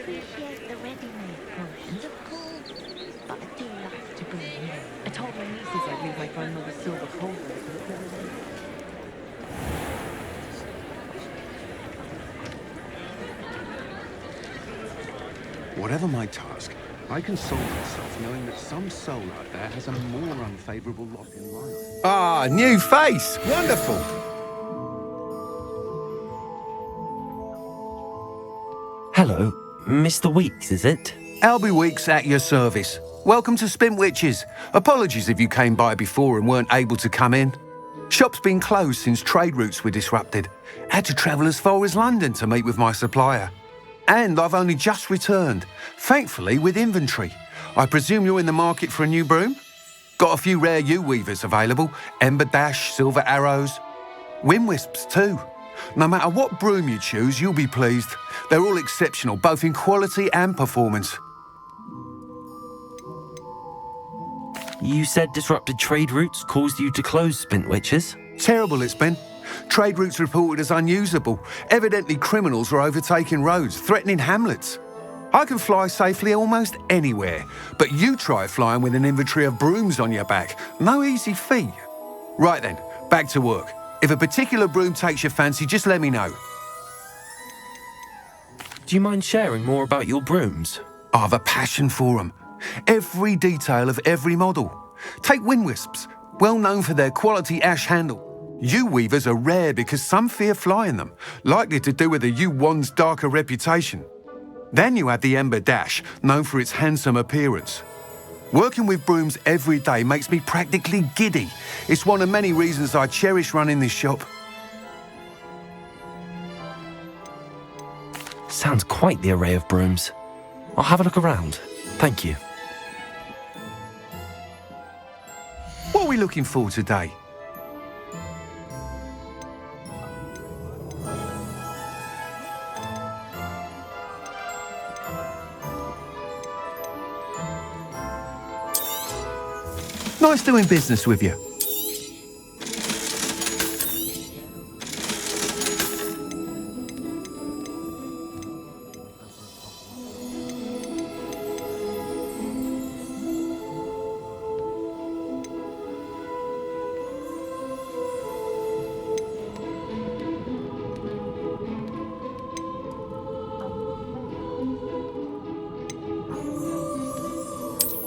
appreciate the ready-made potions, of course, but I do like to bring them in. I told my nieces I'd leave my grandmother's silver cauldron. Whatever my task, I console myself knowing that some soul out there has a more unfavourable lot in life. Ah, new face! Wonderful! Hello, Mr. Weeks, is it? Albie Weeks at your service. Welcome to Spin Witches. Apologies if you came by before and weren't able to come in. Shop's been closed since trade routes were disrupted. Had to travel as far as London to meet with my supplier. And I've only just returned, thankfully with inventory. I presume you're in the market for a new broom? Got a few rare U-weavers available, Ember Dash, Silver Arrows, Wind Wisps too. No matter what broom you choose, you'll be pleased. They're all exceptional, both in quality and performance. You said disrupted trade routes caused you to close Spin Witches? Terrible it's been. Trade routes reported as unusable. Evidently criminals are overtaking roads, threatening hamlets. I can fly safely almost anywhere, but you try flying with an inventory of brooms on your back. No easy feat. Right then, back to work. If a particular broom takes your fancy, just let me know. Do you mind sharing more about your brooms? I have a passion for them. Every detail of every model. Take Wind Wisps, well known for their quality ash handle. U-weavers are rare because some fear flying them, likely to do with the U-wand's darker reputation. Then you have the Ember Dash, known for its handsome appearance. Working with brooms every day makes me practically giddy. It's one of many reasons I cherish running this shop. Sounds quite the array of brooms. I'll have a look around. Thank you. What are we looking for today? Nice doing business with you.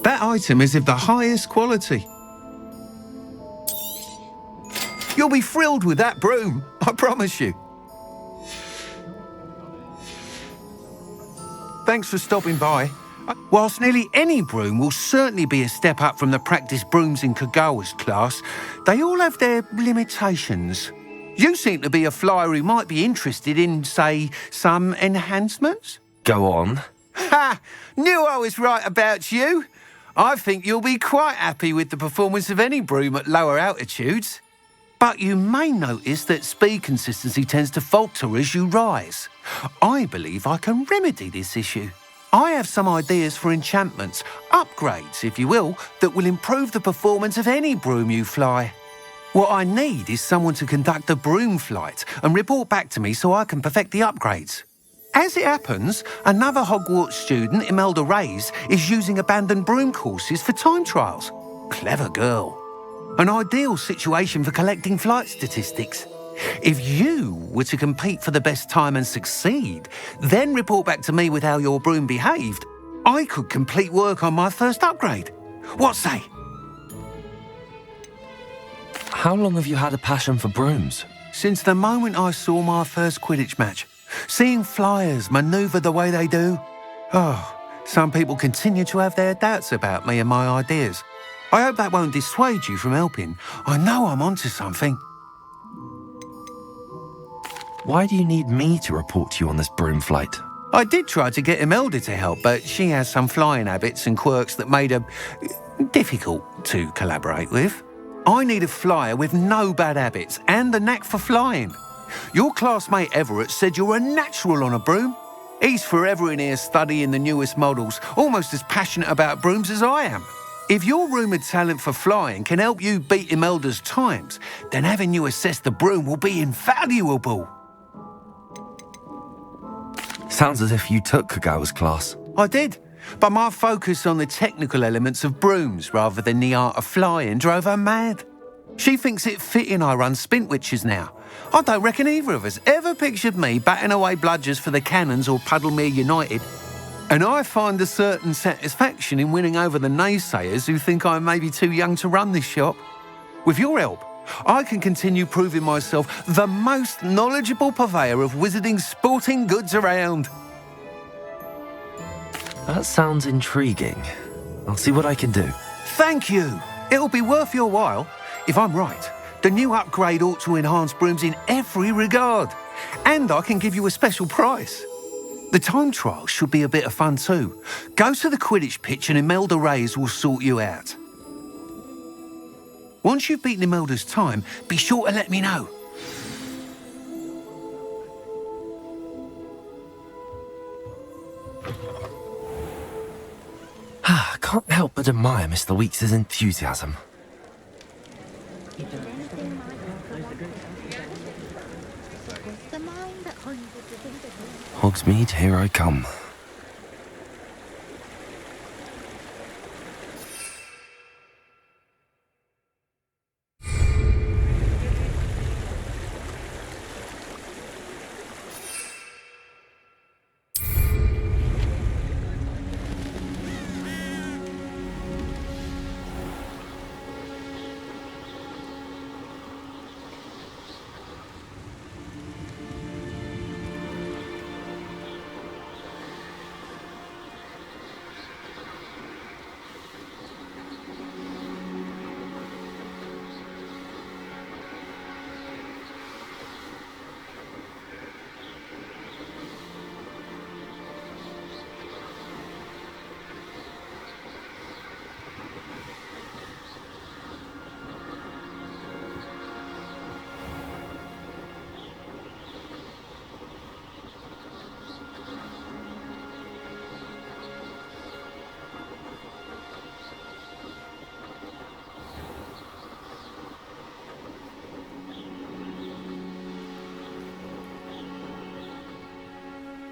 That item is of the highest quality. You'll be thrilled with that broom, I promise you. Thanks for stopping by. Whilst nearly any broom will certainly be a step up from the practice brooms in Kagawa's class, they all have their limitations. You seem to be a flyer who might be interested in, say, some enhancements? Go on. Ha! Knew I was right about you. I think you'll be quite happy with the performance of any broom at lower altitudes. But you may notice that speed consistency tends to falter as you rise. I believe I can remedy this issue. I have some ideas for enchantments, upgrades, if you will, that will improve the performance of any broom you fly. What I need is someone to conduct a broom flight and report back to me so I can perfect the upgrades. As it happens, another Hogwarts student, Imelda Reyes, is using abandoned broom courses for time trials. Clever girl. An ideal situation for collecting flight statistics. If you were to compete for the best time and succeed, then report back to me with how your broom behaved, I could complete work on my first upgrade. What say? How long have you had a passion for brooms? Since the moment I saw my first Quidditch match. Seeing flyers manoeuvre the way they do. Oh, some people continue to have their doubts about me and my ideas. I hope that won't dissuade you from helping. I know I'm onto something. Why do you need me to report to you on this broom flight? I did try to get Imelda to help, but she has some flying habits and quirks that made her difficult to collaborate with. I need a flyer with no bad habits and the knack for flying. Your classmate Everett said you're a natural on a broom. He's forever in here studying the newest models, almost as passionate about brooms as I am. If your rumoured talent for flying can help you beat Imelda's times, then having you assess the broom will be invaluable. Sounds as if you took Kagawa's class. I did, but my focus on the technical elements of brooms rather than the art of flying drove her mad. She thinks it fitting I run Spint Witches now. I don't reckon either of us ever pictured me batting away bludgers for the Cannons or Puddlemere United. And I find a certain satisfaction in winning over the naysayers who think I may be too young to run this shop. With your help, I can continue proving myself the most knowledgeable purveyor of wizarding sporting goods around. That sounds intriguing. I'll see what I can do. Thank you. It'll be worth your while. If I'm right, the new upgrade ought to enhance brooms in every regard. And I can give you a special price. The time trial should be a bit of fun too. Go to the Quidditch pitch and Imelda Reyes will sort you out. Once you've beaten Imelda's time, be sure to let me know. I can't help but admire Mr. Weeks' enthusiasm. The mind that Hogsmeade, here I come.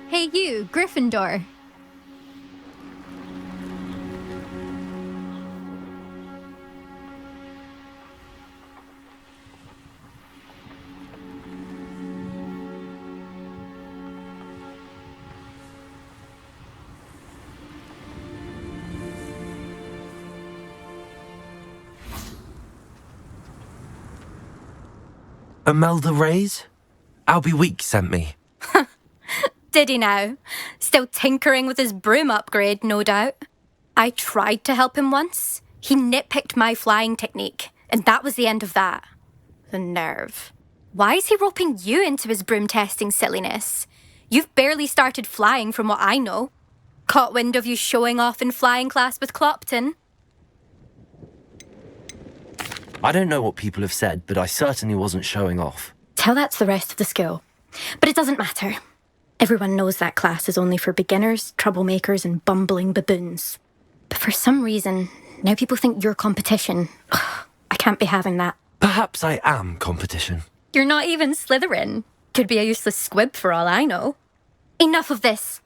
Hey you, Gryffindor. Imelda Reyes? Albie Weeks sent me. Did he now? Still tinkering with his broom upgrade, no doubt. I tried to help him once. He nitpicked my flying technique, and that was the end of that. The nerve. Why is he roping you into his broom testing silliness? You've barely started flying from what I know. Caught wind of you showing off in flying class with Clopton. I don't know what people have said, but I certainly wasn't showing off. Tell that to the rest of the school. But it doesn't matter. Everyone knows that class is only for beginners, troublemakers, and bumbling baboons. But for some reason, now people think you're competition. Ugh, I can't be having that. Perhaps I am competition. You're not even Slytherin. Could be a useless squib for all I know. Enough of this.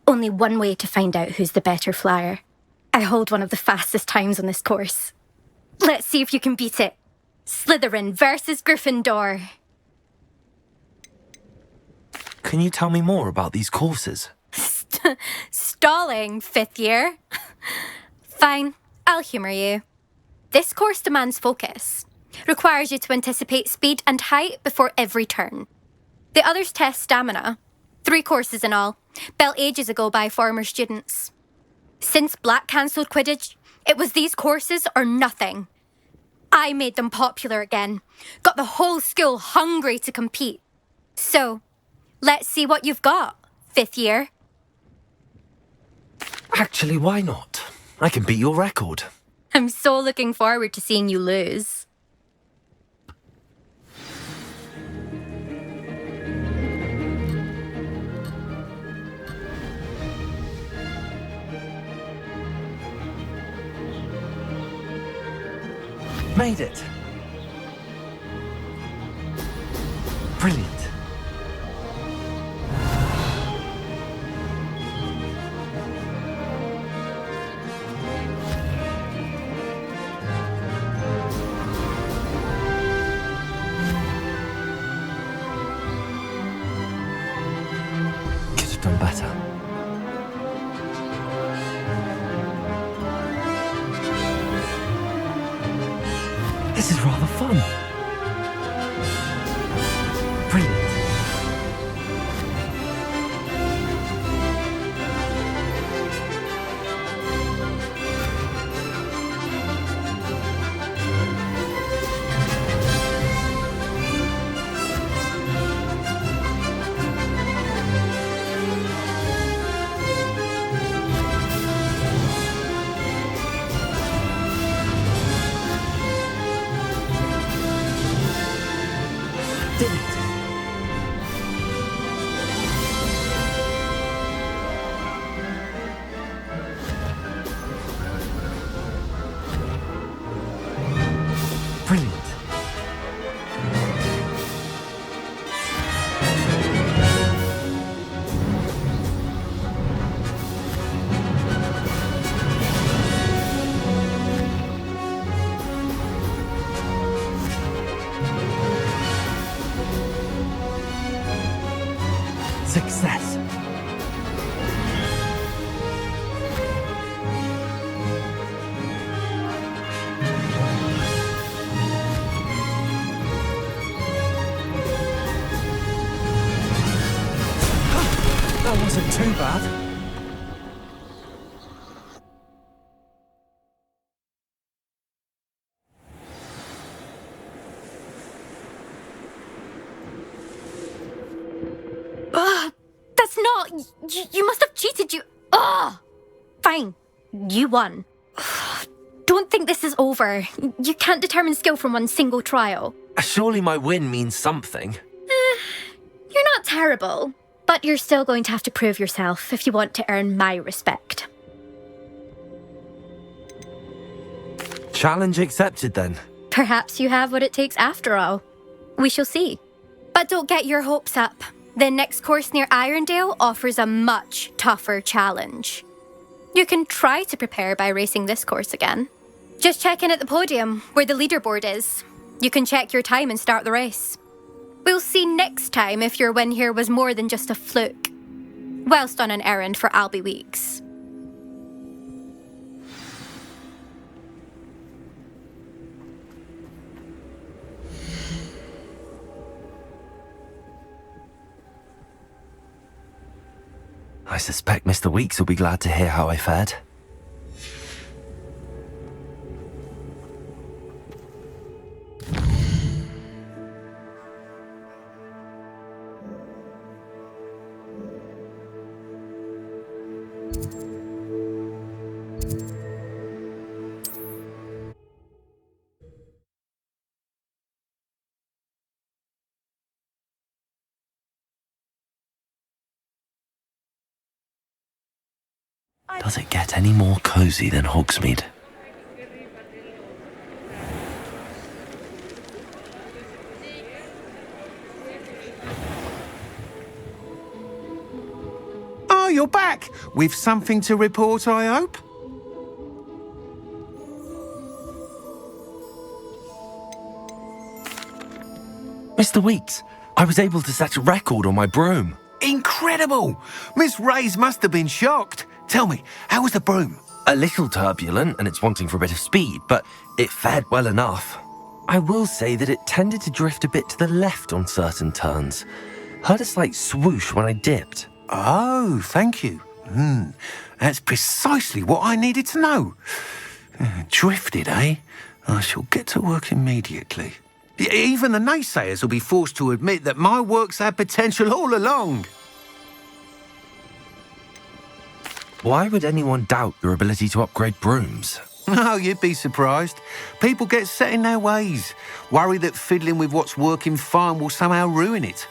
Only one way to find out who's the better flyer. I hold one of the fastest times on this course. Let's see if you can beat it. Slytherin versus Gryffindor. Can you tell me more about these courses? Stalling, 5th year. Fine, I'll humour you. This course demands focus. Requires you to anticipate speed and height before every turn. The others test stamina. 3 courses in all, built ages ago by former students. Since Black cancelled Quidditch, it was these courses or nothing. I made them popular again. Got the whole school hungry to compete. So, let's see what you've got, 5th year. Actually, why not? I can beat your record. I'm so looking forward to seeing you lose. Made it. Brilliant. This is rather fun. Brilliant. Did it. Brilliant. Success. That wasn't too bad. That's not... You must have cheated, you... Ugh! Fine. You won. Don't think this is over. You can't determine skill from one single trial. Surely my win means something. You're not terrible, but you're still going to have to prove yourself if you want to earn my respect. Challenge accepted then. Perhaps you have what it takes after all. We shall see. But don't get your hopes up. The next course near Irondale offers a much tougher challenge. You can try to prepare by racing this course again. Just check in at the podium, where the leaderboard is. You can check your time and start the race. We'll see next time if your win here was more than just a fluke. Whilst on an errand for Albie Weeks. I suspect Mr. Weeks will be glad to hear how I fared. Does it get any more cozy than Hogsmeade? Oh, you're back! With something to report, I hope? Mr. Weeks, I was able to set a record on my broom. Incredible! Miss Ray's must have been shocked. Tell me, how was the broom? A little turbulent and it's wanting for a bit of speed, but it fared well enough. I will say that it tended to drift a bit to the left on certain turns. Heard a slight swoosh when I dipped. Oh, thank you. That's precisely what I needed to know. Drifted, eh? I shall get to work immediately. Even the naysayers will be forced to admit that my work's had potential all along. Why would anyone doubt your ability to upgrade brooms? Oh, you'd be surprised. People get set in their ways, worry that fiddling with what's working fine will somehow ruin it.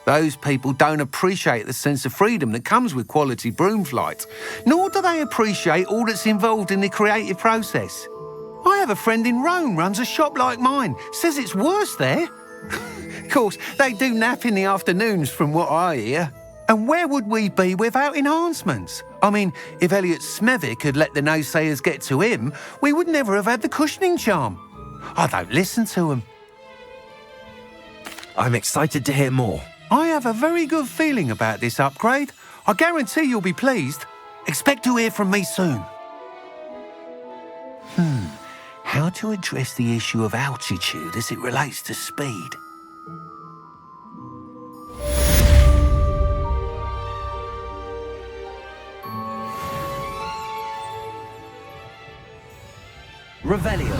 Those people don't appreciate the sense of freedom that comes with quality broom flight, nor do they appreciate all that's involved in the creative process. I have a friend in Rome runs a shop like mine, says it's worse there. Of course, they do nap in the afternoons from what I hear. And where would we be without enhancements? I mean, if Elliot Smethwick had let the naysayers get to him, we would never have had the cushioning charm. I don't listen to them. I'm excited to hear more. I have a very good feeling about this upgrade. I guarantee you'll be pleased. Expect to hear from me soon. how to address the issue of altitude as it relates to speed. Revelio.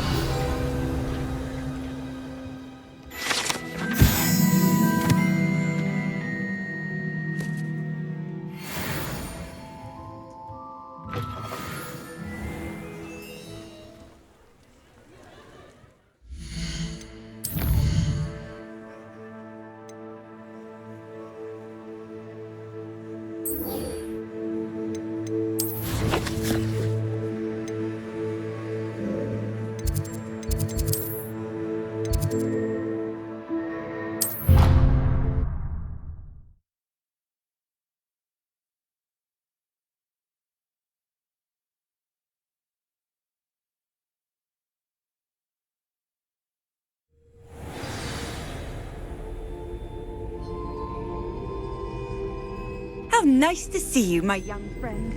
How nice to see you, my young friend.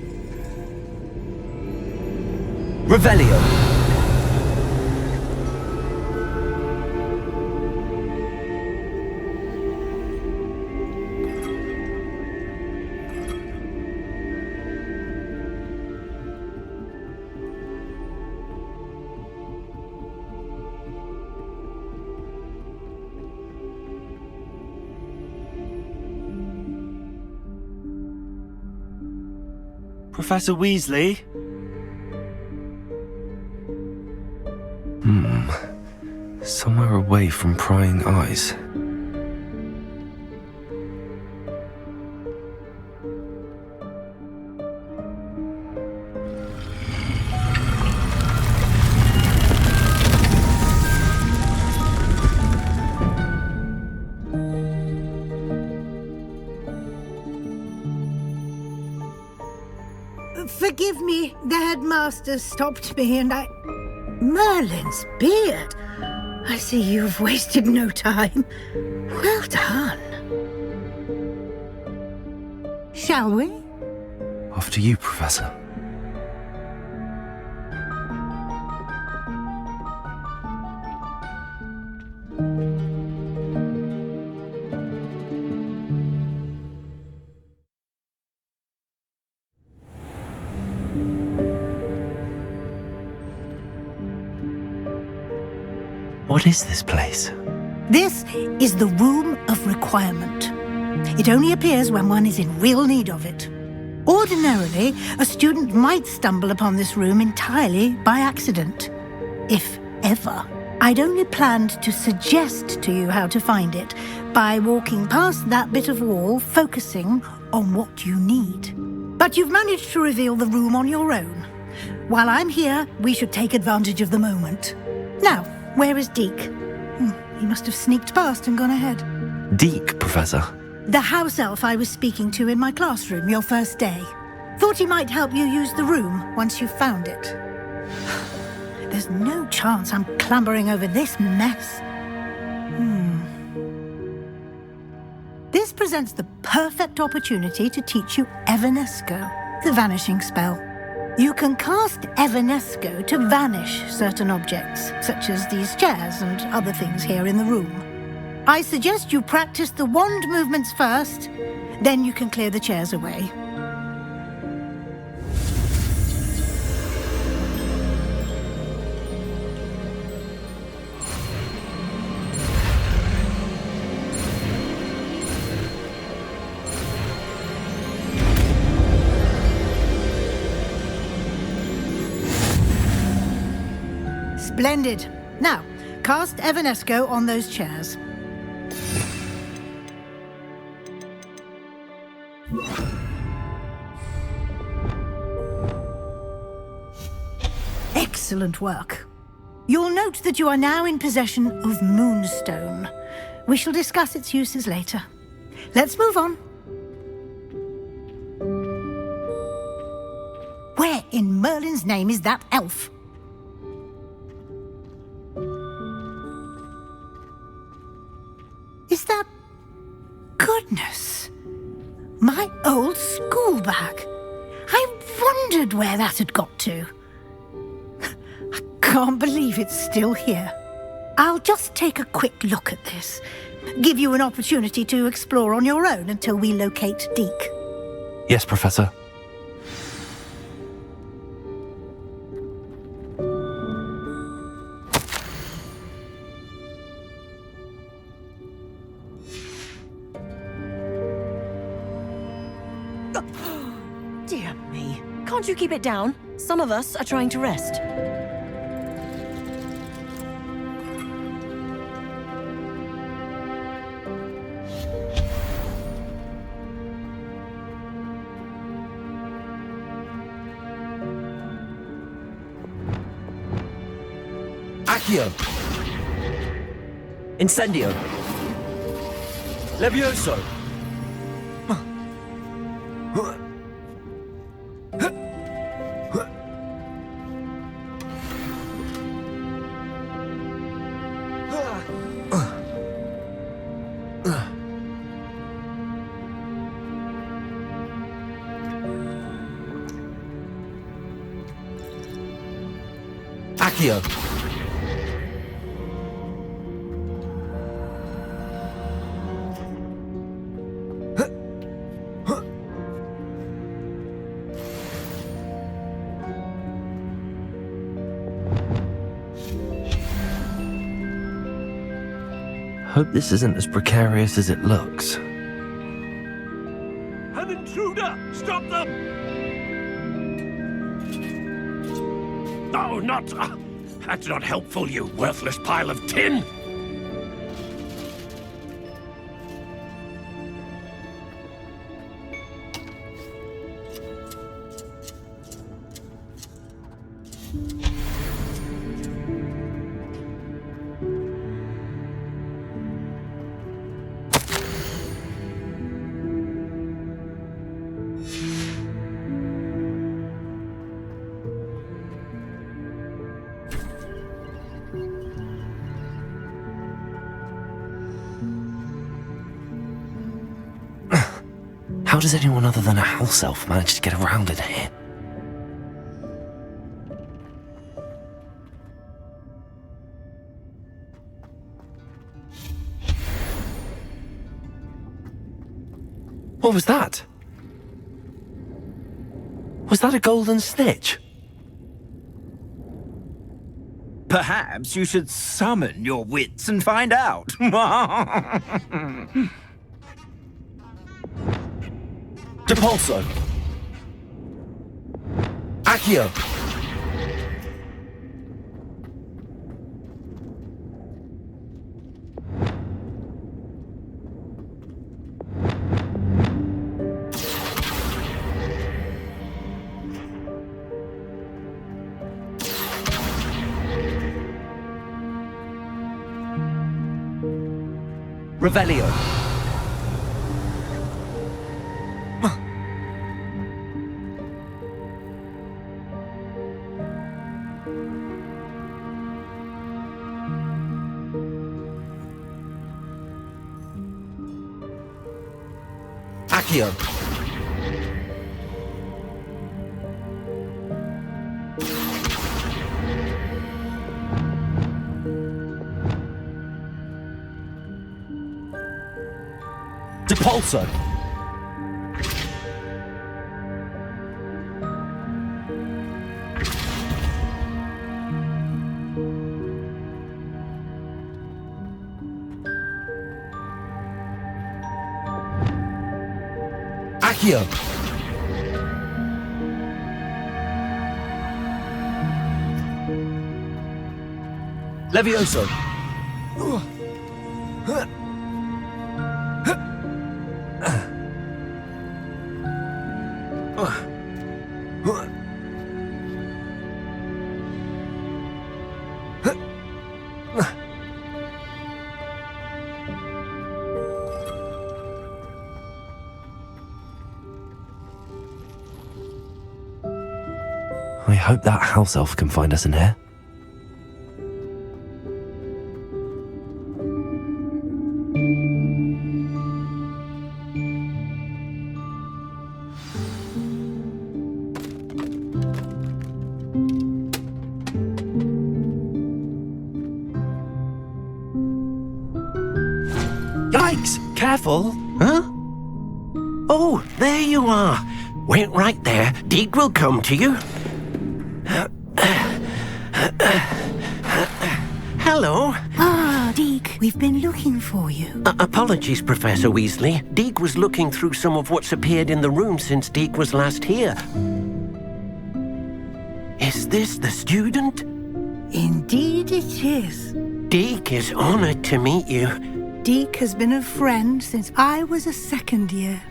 Revelio. Professor Weasley? Somewhere away from prying eyes. Forgive me, the headmaster stopped me and I... Merlin's beard! I see you've wasted no time. Well done. Shall we? After you, Professor. What is this place? This is the Room of Requirement. It only appears when one is in real need of it. Ordinarily, a student might stumble upon this room entirely by accident, if ever. I'd only planned to suggest to you how to find it by walking past that bit of wall, focusing on what you need. But you've managed to reveal the room on your own. While I'm here, we should take advantage of the moment. Now, where is Deke? He must have sneaked past and gone ahead. Deke, Professor. The house elf I was speaking to in my classroom your first day. Thought he might help you use the room once you've found it. There's no chance I'm clambering over this mess. This presents the perfect opportunity to teach you Evanesco, the vanishing spell. You can cast Evanesco to vanish certain objects, such as these chairs and other things here in the room. I suggest you practice the wand movements first, then you can clear the chairs away. Splendid. Now, cast Evanesco on those chairs. Excellent work. You'll note that you are now in possession of Moonstone. We shall discuss its uses later. Let's move on. Where in Merlin's name is that elf? Is that... Goodness! My old school bag. I wondered where that had got to. I can't believe it's still here. I'll just take a quick look at this. Give you an opportunity to explore on your own until we locate Deke. Yes, Professor. Dear me. Can't you keep it down? Some of us are trying to rest. Accio! Incendio! Levioso! Accio! Hope this isn't as precarious as it looks. An intruder! Stop them! No, not... that's not helpful, you worthless pile of tin! How does anyone other than a house elf manage to get around in here? What was that? Was that a golden snitch? Perhaps you should summon your wits and find out. Depulso! Accio! Revelio! Accio! Depulso! Accio! Levioso! I hope that house elf can find us in here. Careful. Huh? Oh, there you are. Wait right there. Deke will come to you. Hello. Ah, Deke, we've been looking for you. Apologies, Professor Weasley. Deke was looking through some of what's appeared in the room since Deke was last here. Is this the student? Indeed it is. Deke is honored to meet you. Deke has been a friend since I was a second year.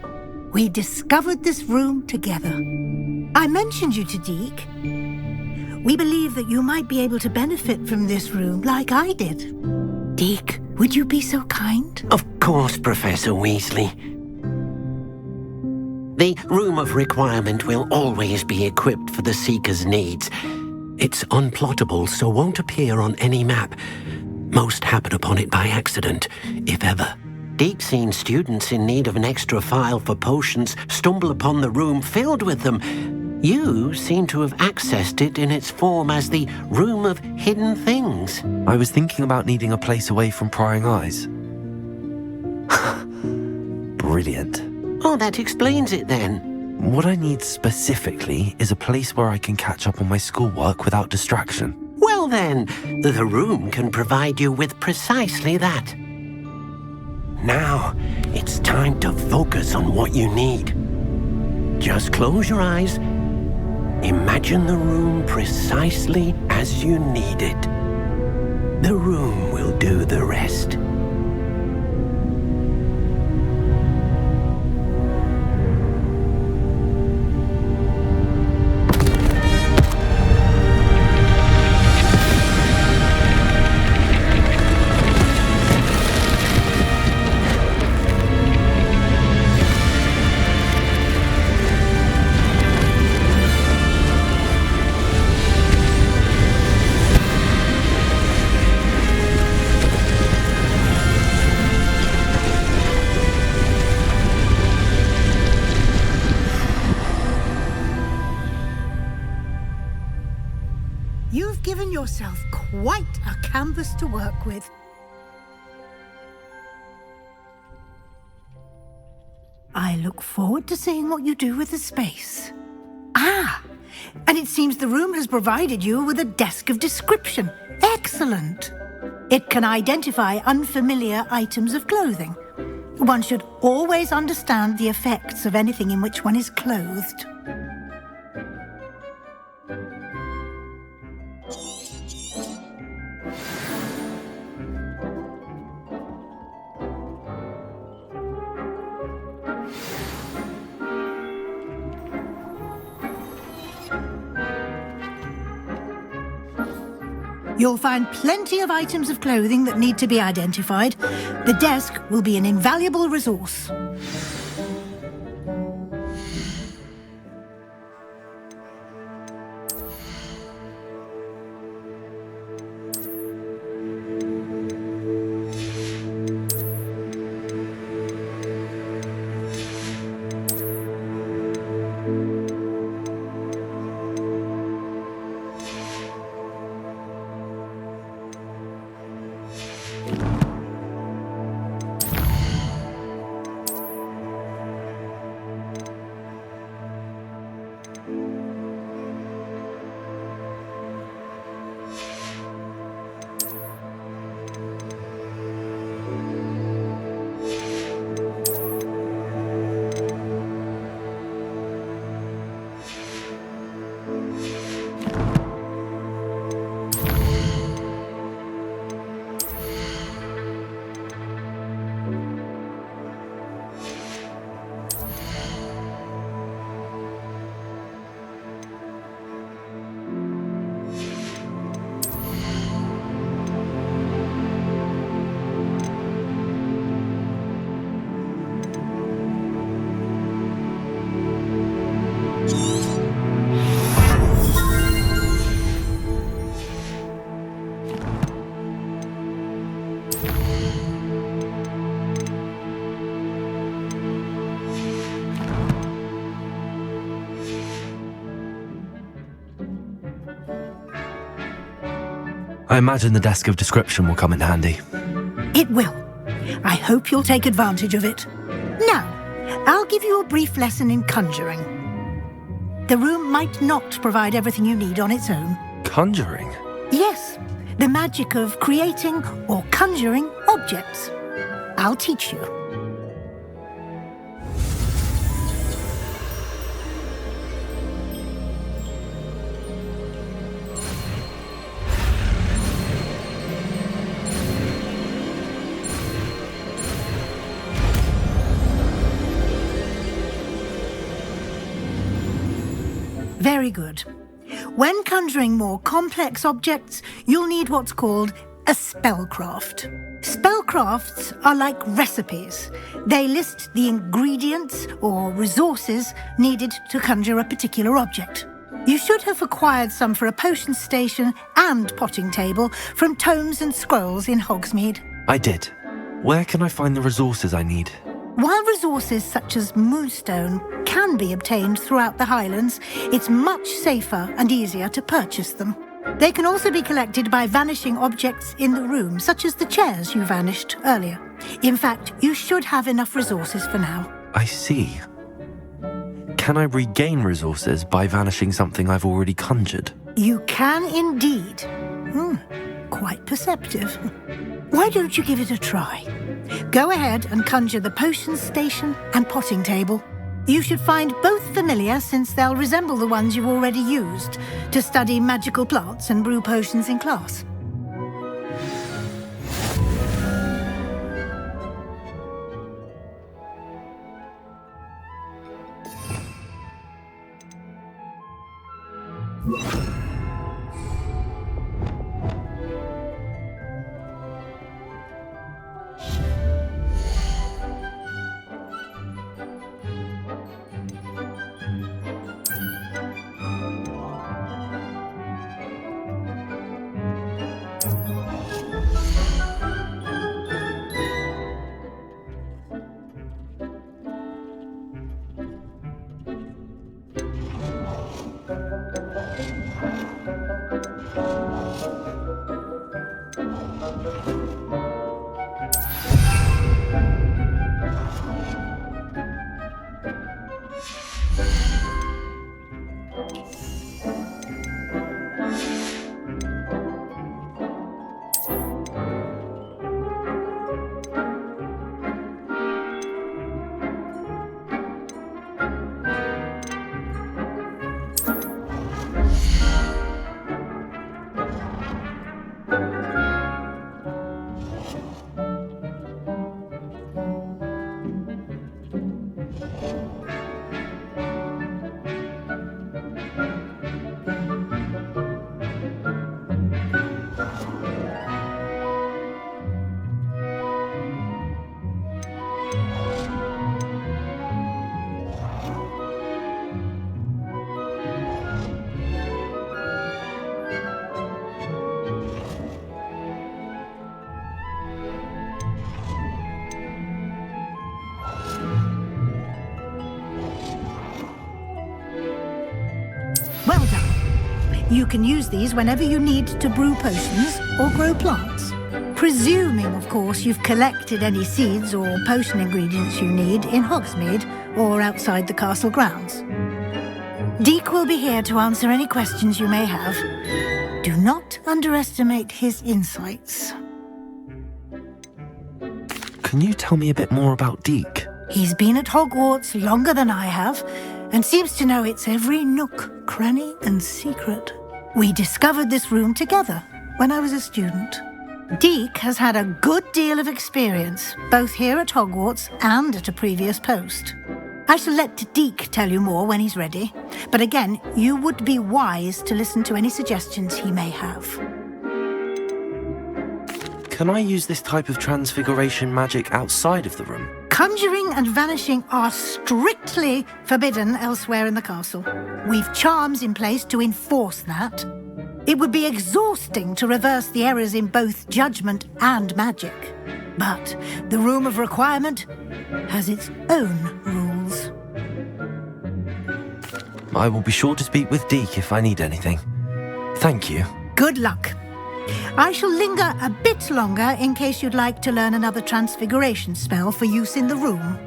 We discovered this room together. I mentioned you to Deke. We believe that you might be able to benefit from this room like I did. Deke, would you be so kind? Of course, Professor Weasley. The Room of Requirement will always be equipped for the Seeker's needs. It's unplottable, so won't appear on any map. Most happen upon it by accident, if ever. Deke's seen students in need of an extra file for potions stumble upon the room filled with them. You seem to have accessed it in its form as the Room of Hidden Things. I was thinking about needing a place away from prying eyes. Brilliant. Oh, that explains it then. What I need specifically is a place where I can catch up on my schoolwork without distraction. Well then, the room can provide you with precisely that. Now, it's time to focus on what you need. Just close your eyes. Imagine the room precisely as you need it. The room will do the rest. You've given yourself quite a canvas to work with. I look forward to seeing what you do with the space. Ah, and it seems the room has provided you with a desk of description. Excellent. It can identify unfamiliar items of clothing. One should always understand the effects of anything in which one is clothed. You'll find plenty of items of clothing that need to be identified. The desk will be an invaluable resource. I imagine the desk of description will come in handy. It will. I hope you'll take advantage of it. Now, I'll give you a brief lesson in conjuring. The room might not provide everything you need on its own. Conjuring? Yes, the magic of creating or conjuring objects. I'll teach you. Very good. When conjuring more complex objects, you'll need what's called a spellcraft. Spellcrafts are like recipes. They list the ingredients or resources needed to conjure a particular object. You should have acquired some for a potion station and potting table from tomes and scrolls in Hogsmeade. I did. Where can I find the resources I need? While resources such as moonstone can be obtained throughout the Highlands, it's much safer and easier to purchase them. They can also be collected by vanishing objects in the room, such as the chairs you vanished earlier. In fact, you should have enough resources for now. I see. Can I regain resources by vanishing something I've already conjured? You can indeed. Quite perceptive. Why don't you give it a try? Go ahead and conjure the potion station and potting table. You should find both familiar, since they'll resemble the ones you've already used to study magical plants and brew potions in class. Well done. You can use these whenever you need to brew potions or grow plants. Presuming, of course, you've collected any seeds or potion ingredients you need in Hogsmeade or outside the castle grounds. Deek will be here to answer any questions you may have. Do not underestimate his insights. Can you tell me a bit more about Deek? He's been at Hogwarts longer than I have, and seems to know its every nook, cranny, and secret. We discovered this room together when I was a student. Deek has had a good deal of experience, both here at Hogwarts and at a previous post. I shall let Deek tell you more when he's ready, but again, you would be wise to listen to any suggestions he may have. Can I use this type of transfiguration magic outside of the room? Conjuring and vanishing are strictly forbidden elsewhere in the castle. We've charms in place to enforce that. It would be exhausting to reverse the errors in both judgment and magic. But the Room of Requirement has its own rules. I will be sure to speak with Deek if I need anything. Thank you. Good luck. I shall linger a bit longer in case you'd like to learn another transfiguration spell for use in the room.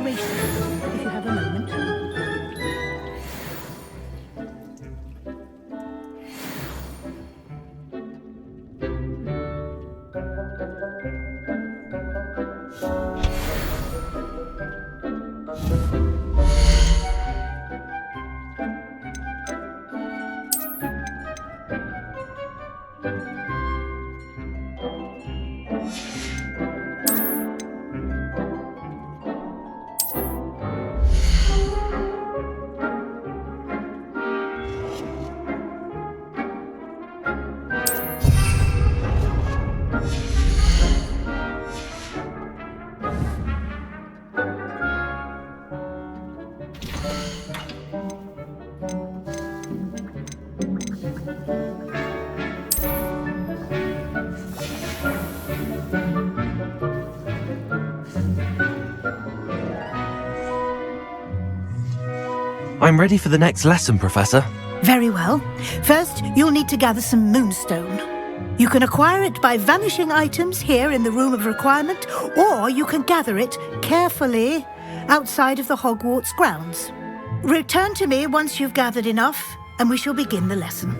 If you have a moment. I'm ready for the next lesson, Professor. Very well. First, you'll need to gather some moonstone. You can acquire it by vanishing items here in the Room of Requirement, or you can gather it carefully outside of the Hogwarts grounds. Return to me once you've gathered enough, and we shall begin the lesson.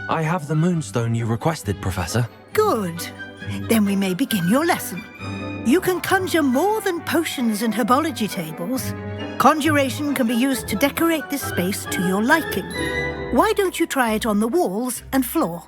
I have the moonstone you requested, Professor. Good. Then we may begin your lesson. You can conjure more than potions and herbology tables. Conjuration can be used to decorate this space to your liking. Why don't you try it on the walls and floor?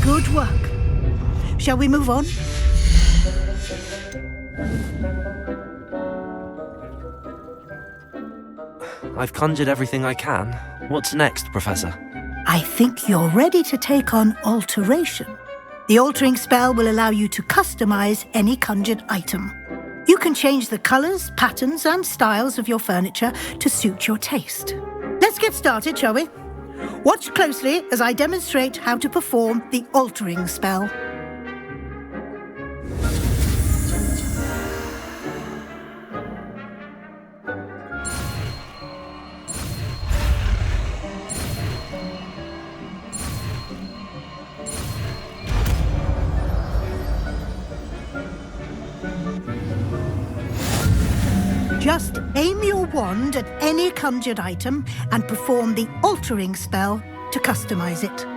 Good work. Shall we move on? I've conjured everything I can. What's next, Professor? I think you're ready to take on alteration. The altering spell will allow you to customize any conjured item. You can change the colors, patterns, and styles of your furniture to suit your taste. Let's get started, shall we? Watch closely as I demonstrate how to perform the altering spell. Just aim your wand at any conjured item and perform the altering spell to customize it.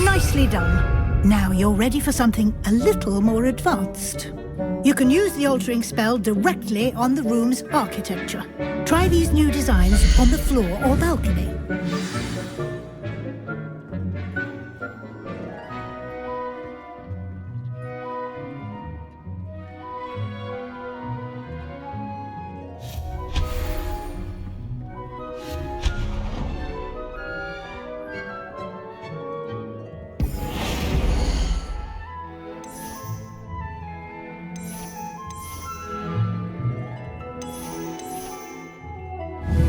Nicely done. Now you're ready for something a little more advanced. You can use the altering spell directly on the room's architecture. Try these new designs on the floor or balcony.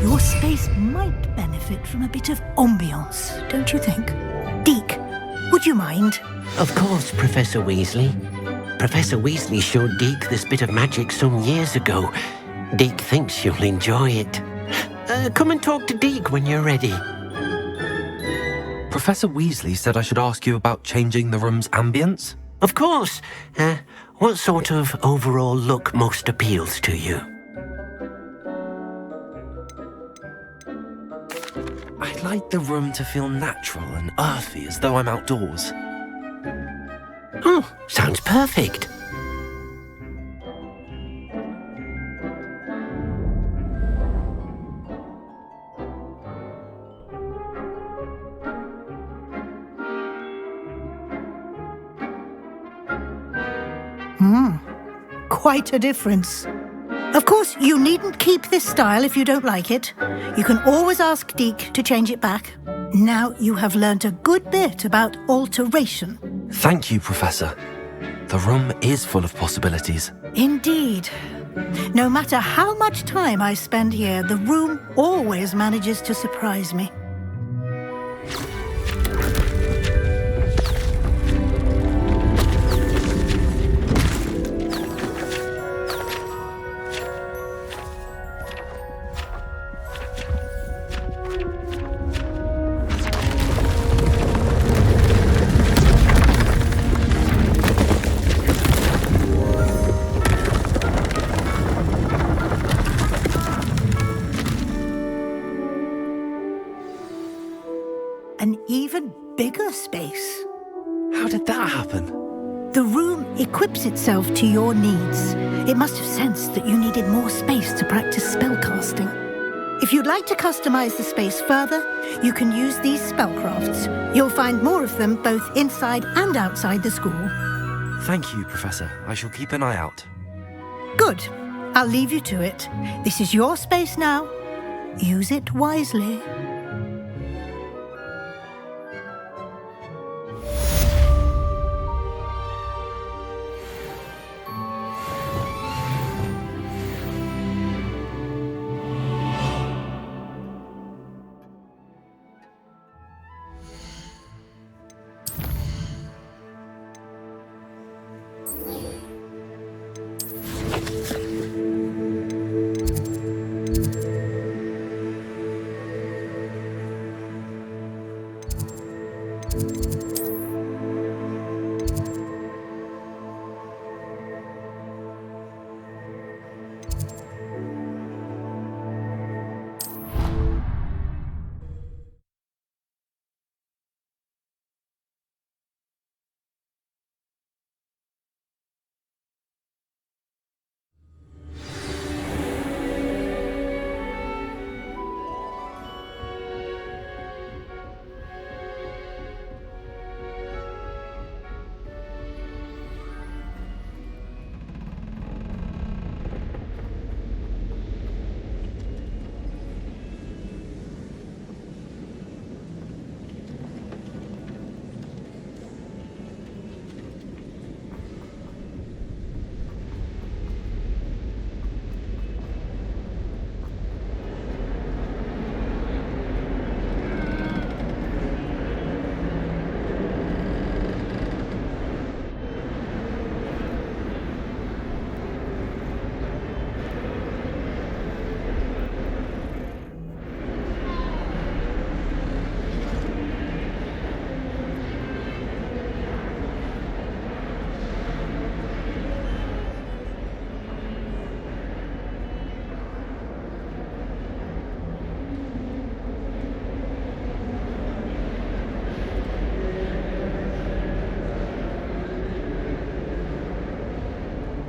Your space might benefit from a bit of ambiance, don't you think? Deke, would you mind? Of course, Professor Weasley. Professor Weasley showed Deke this bit of magic some years ago. Deke thinks you'll enjoy it. Come and talk to Deke when you're ready. Professor Weasley said I should ask you about changing the room's ambience? Of course. What sort of overall look most appeals to you? I'd like the room to feel natural and earthy, as though I'm outdoors. Oh, sounds perfect. Quite a difference. Of course, you needn't keep this style if you don't like it. You can always ask Deke to change it back. Now you have learnt a good bit about alteration. Thank you, Professor. The room is full of possibilities. Indeed. No matter how much time I spend here, the room always manages to surprise me. An even bigger space. How did that happen? The room equips itself to your needs. It must have sensed that you needed more space to practice spellcasting. If you'd like to customize the space further, you can use these spellcrafts. You'll find more of them both inside and outside the school. Thank you, Professor. I shall keep an eye out. Good. I'll leave you to it. This is your space now. Use it wisely.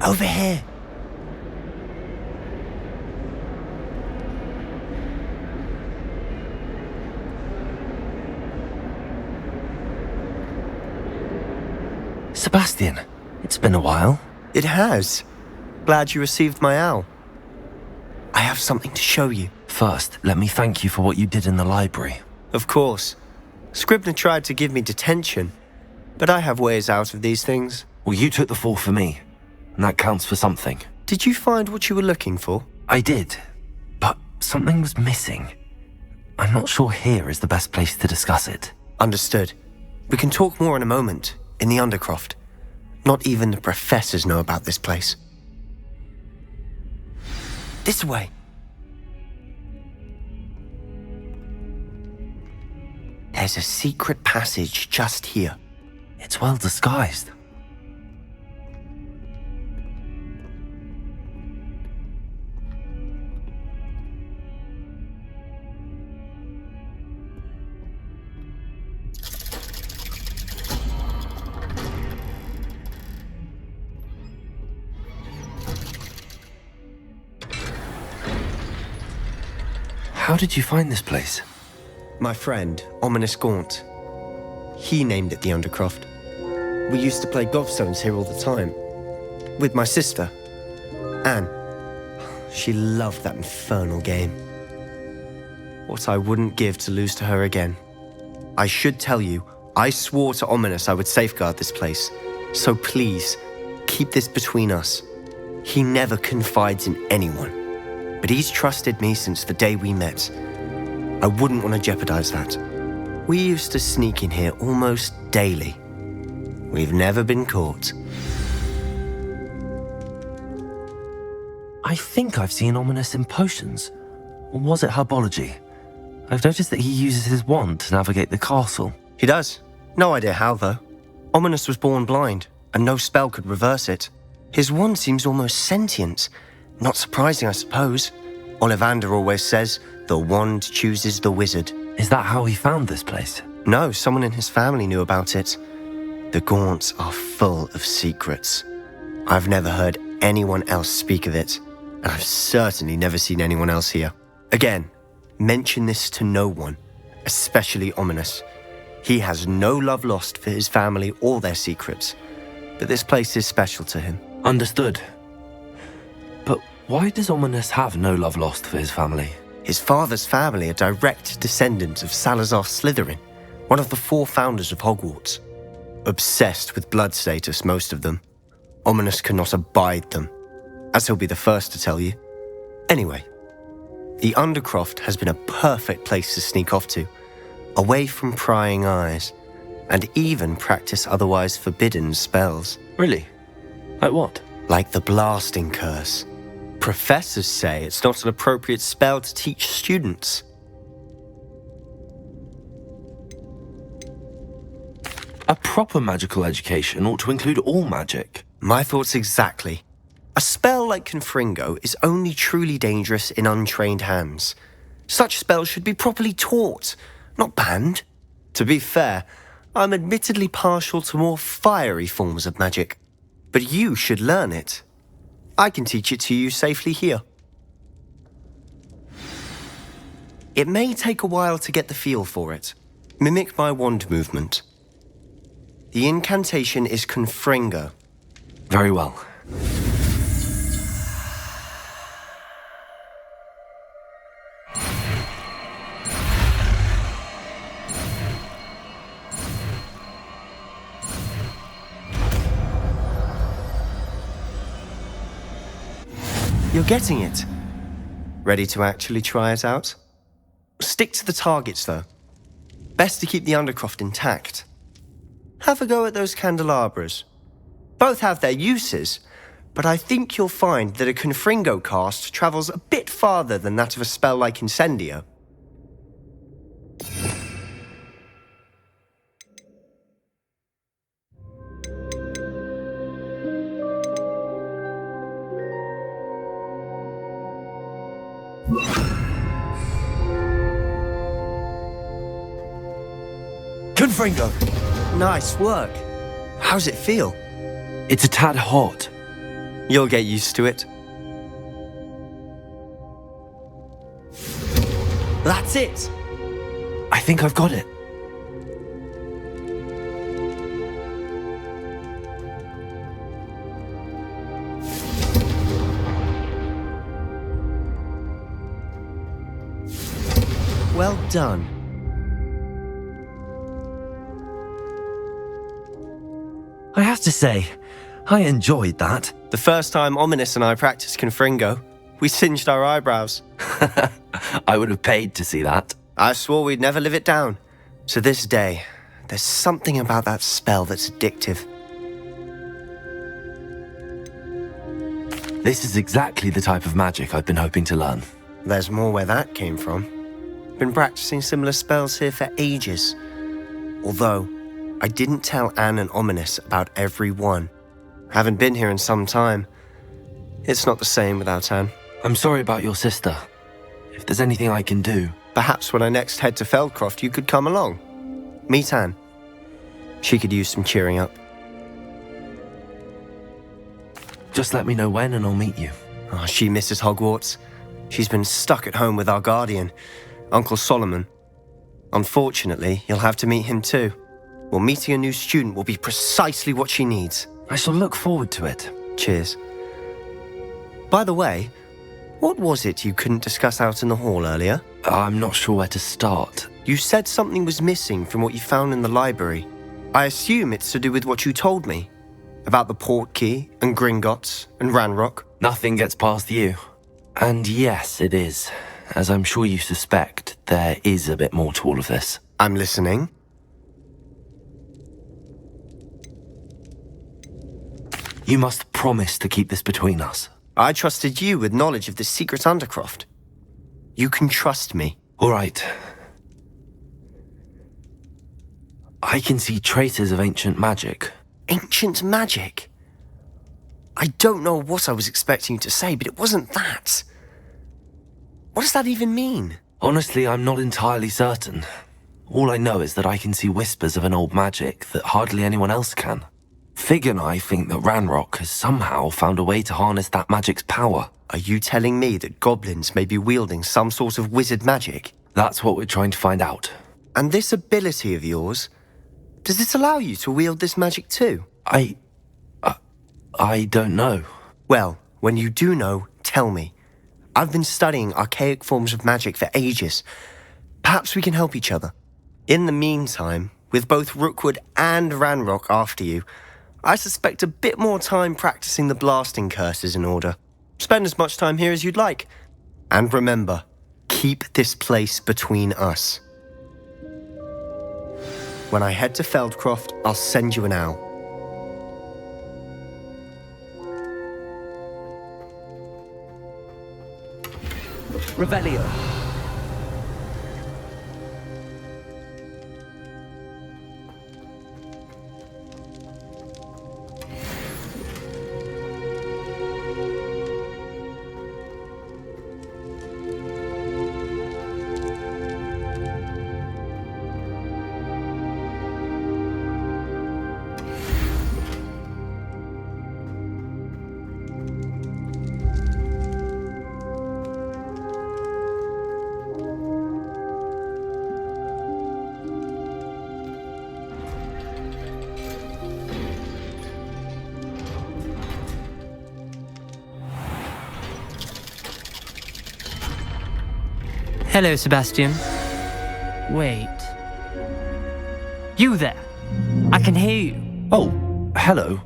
Over here. Sebastian, it's been a while. It has. Glad you received my owl. I have something to show you. First, let me thank you for what you did in the library. Of course. Scribner tried to give me detention, but I have ways out of these things. Well, you took the fall for me, and that counts for something. Did you find what you were looking for? I did, but something was missing. I'm not sure here is the best place to discuss it. Understood. We can talk more in a moment, in the Undercroft. Not even the professors know about this place. This way. There's a secret passage just here. It's well disguised. How did you find this place? My friend, Ominous Gaunt. He named it the Undercroft. We used to play gobstones here all the time. With my sister, Anne. She loved that infernal game. What I wouldn't give to lose to her again. I should tell you, I swore to Ominous I would safeguard this place. So please, keep this between us. He never confides in anyone. But he's trusted me since the day we met. I wouldn't want to jeopardize that. We used to sneak in here almost daily. We've never been caught. I think I've seen Ominous in potions. Or was it herbology? I've noticed that he uses his wand to navigate the castle. He does. No idea how, though. Ominous was born blind, and no spell could reverse it. His wand seems almost sentient. Not surprising, I suppose. Ollivander always says, the wand chooses the wizard. Is that how he found this place? No, someone in his family knew about it. The Gaunts are full of secrets. I've never heard anyone else speak of it, and I've certainly never seen anyone else here. Again, mention this to no one, especially Ominous. He has no love lost for his family or their secrets, but this place is special to him. Understood. But why does Ominous have no love lost for his family? His father's family are direct descendants of Salazar Slytherin, one of the 4 founders of Hogwarts. Obsessed with blood status, most of them. Ominous cannot abide them, as he'll be the first to tell you. Anyway, the Undercroft has been a perfect place to sneak off to, away from prying eyes, and even practice otherwise forbidden spells. Really? Like what? Like the blasting curse. Professors say it's not an appropriate spell to teach students. A proper magical education ought to include all magic. My thoughts exactly. A spell like Confringo is only truly dangerous in untrained hands. Such spells should be properly taught, not banned. To be fair, I'm admittedly partial to more fiery forms of magic. But you should learn it. I can teach it to you safely here. It may take a while to get the feel for it. Mimic my wand movement. The incantation is Confringo. Very well. You're getting it. Ready to actually try it out? Stick to the targets, though. Best to keep the Undercroft intact. Have a go at those candelabras. Both have their uses, but I think you'll find that a Confringo cast travels a bit farther than that of a spell like Incendio. Confringo! Nice work. How's it feel? It's a tad hot. You'll get used to it. That's it! I think I've got it. Well done. I have to say, I enjoyed that. The first time Ominous and I practiced Confringo, we singed our eyebrows. I would have paid to see that. I swore we'd never live it down. To this day, there's something about that spell that's addictive. This is exactly the type of magic I've been hoping to learn. There's more where that came from. Been practicing similar spells here for ages. Although, I didn't tell Anne and Ominous about every one. Haven't been here in some time. It's not the same without Anne. I'm sorry about your sister. If there's anything I can do... Perhaps when I next head to Feldcroft, you could come along. Meet Anne. She could use some cheering up. Just let me know when and I'll meet you. Oh, she misses Hogwarts. She's been stuck at home with our guardian, Uncle Solomon. Unfortunately, you'll have to meet him too. Well, meeting a new student will be precisely what she needs. I shall look forward to it. Cheers. By the way, what was it you couldn't discuss out in the hall earlier? I'm not sure where to start. You said something was missing from what you found in the library. I assume it's to do with what you told me. About the Portkey and Gringotts and Ranrock. Nothing gets past you. And yes, it is. As I'm sure you suspect, there is a bit more to all of this. I'm listening. You must promise to keep this between us. I trusted you with knowledge of the secret Undercroft. You can trust me. All right. I can see traces of ancient magic. Ancient magic? I don't know what I was expecting you to say, but it wasn't that. What does that even mean? Honestly, I'm not entirely certain. All I know is that I can see whispers of an old magic that hardly anyone else can. Fig and I think that Ranrock has somehow found a way to harness that magic's power. Are you telling me that goblins may be wielding some sort of wizard magic? That's what we're trying to find out. And this ability of yours, does it allow you to wield this magic too? I don't know. Well, when you do know, tell me. I've been studying archaic forms of magic for ages. Perhaps we can help each other. In the meantime, with both Rookwood and Ranrock after you, I suspect a bit more time practicing the blasting curse is in order. Spend as much time here as you'd like. And remember, keep this place between us. When I head to Feldcroft, I'll send you an owl. Revelio. Hello, Sebastian. Wait. You there? I can hear you. Oh, hello.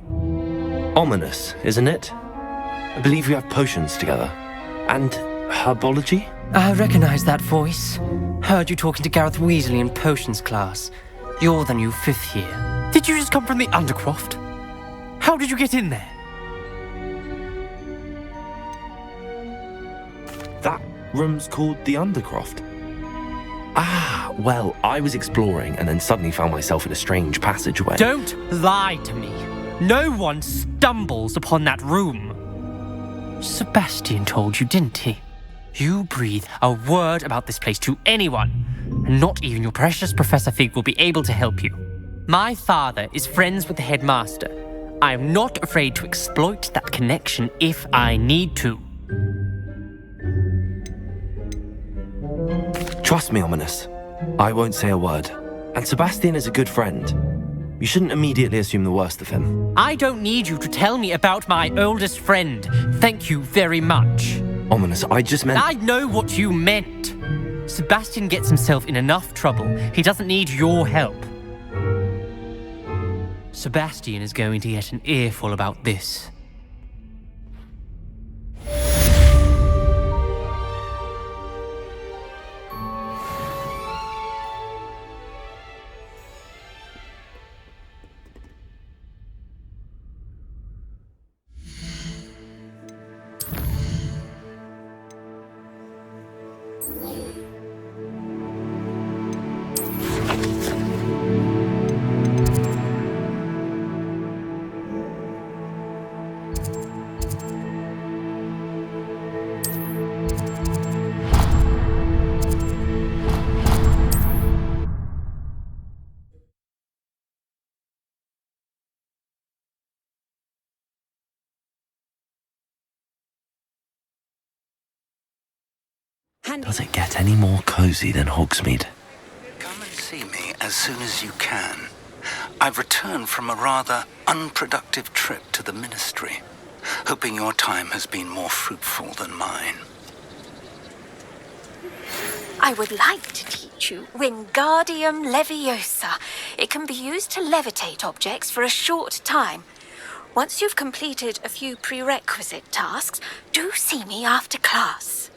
Ominous, isn't it? I believe we have potions together. And herbology? I recognize that voice. Heard you talking to Gareth Weasley in potions class. You're the new 5th year. Did you just come from the Undercroft? How did you get in there? That room's called the Undercroft. Ah, well, I was exploring and then suddenly found myself in a strange passageway. Don't lie to me. No one stumbles upon that room. Sebastian told you, didn't he? You breathe a word about this place to anyone, and not even your precious Professor Fig will be able to help you. My father is friends with the headmaster. I am not afraid to exploit that connection if I need to. Trust me, Ominous. I won't say a word. And Sebastian is a good friend. You shouldn't immediately assume the worst of him. I don't need you to tell me about my oldest friend. Thank you very much. Ominous, I just meant... I know what you meant. Sebastian gets himself in enough trouble. He doesn't need your help. Sebastian is going to get an earful about this. Does it get any more cozy than Hogsmeade? Come and see me as soon as you can. I've returned from a rather unproductive trip to the Ministry, hoping your time has been more fruitful than mine. I would like to teach you Wingardium Leviosa. It can be used to levitate objects for a short time. Once you've completed a few prerequisite tasks, do see me after class.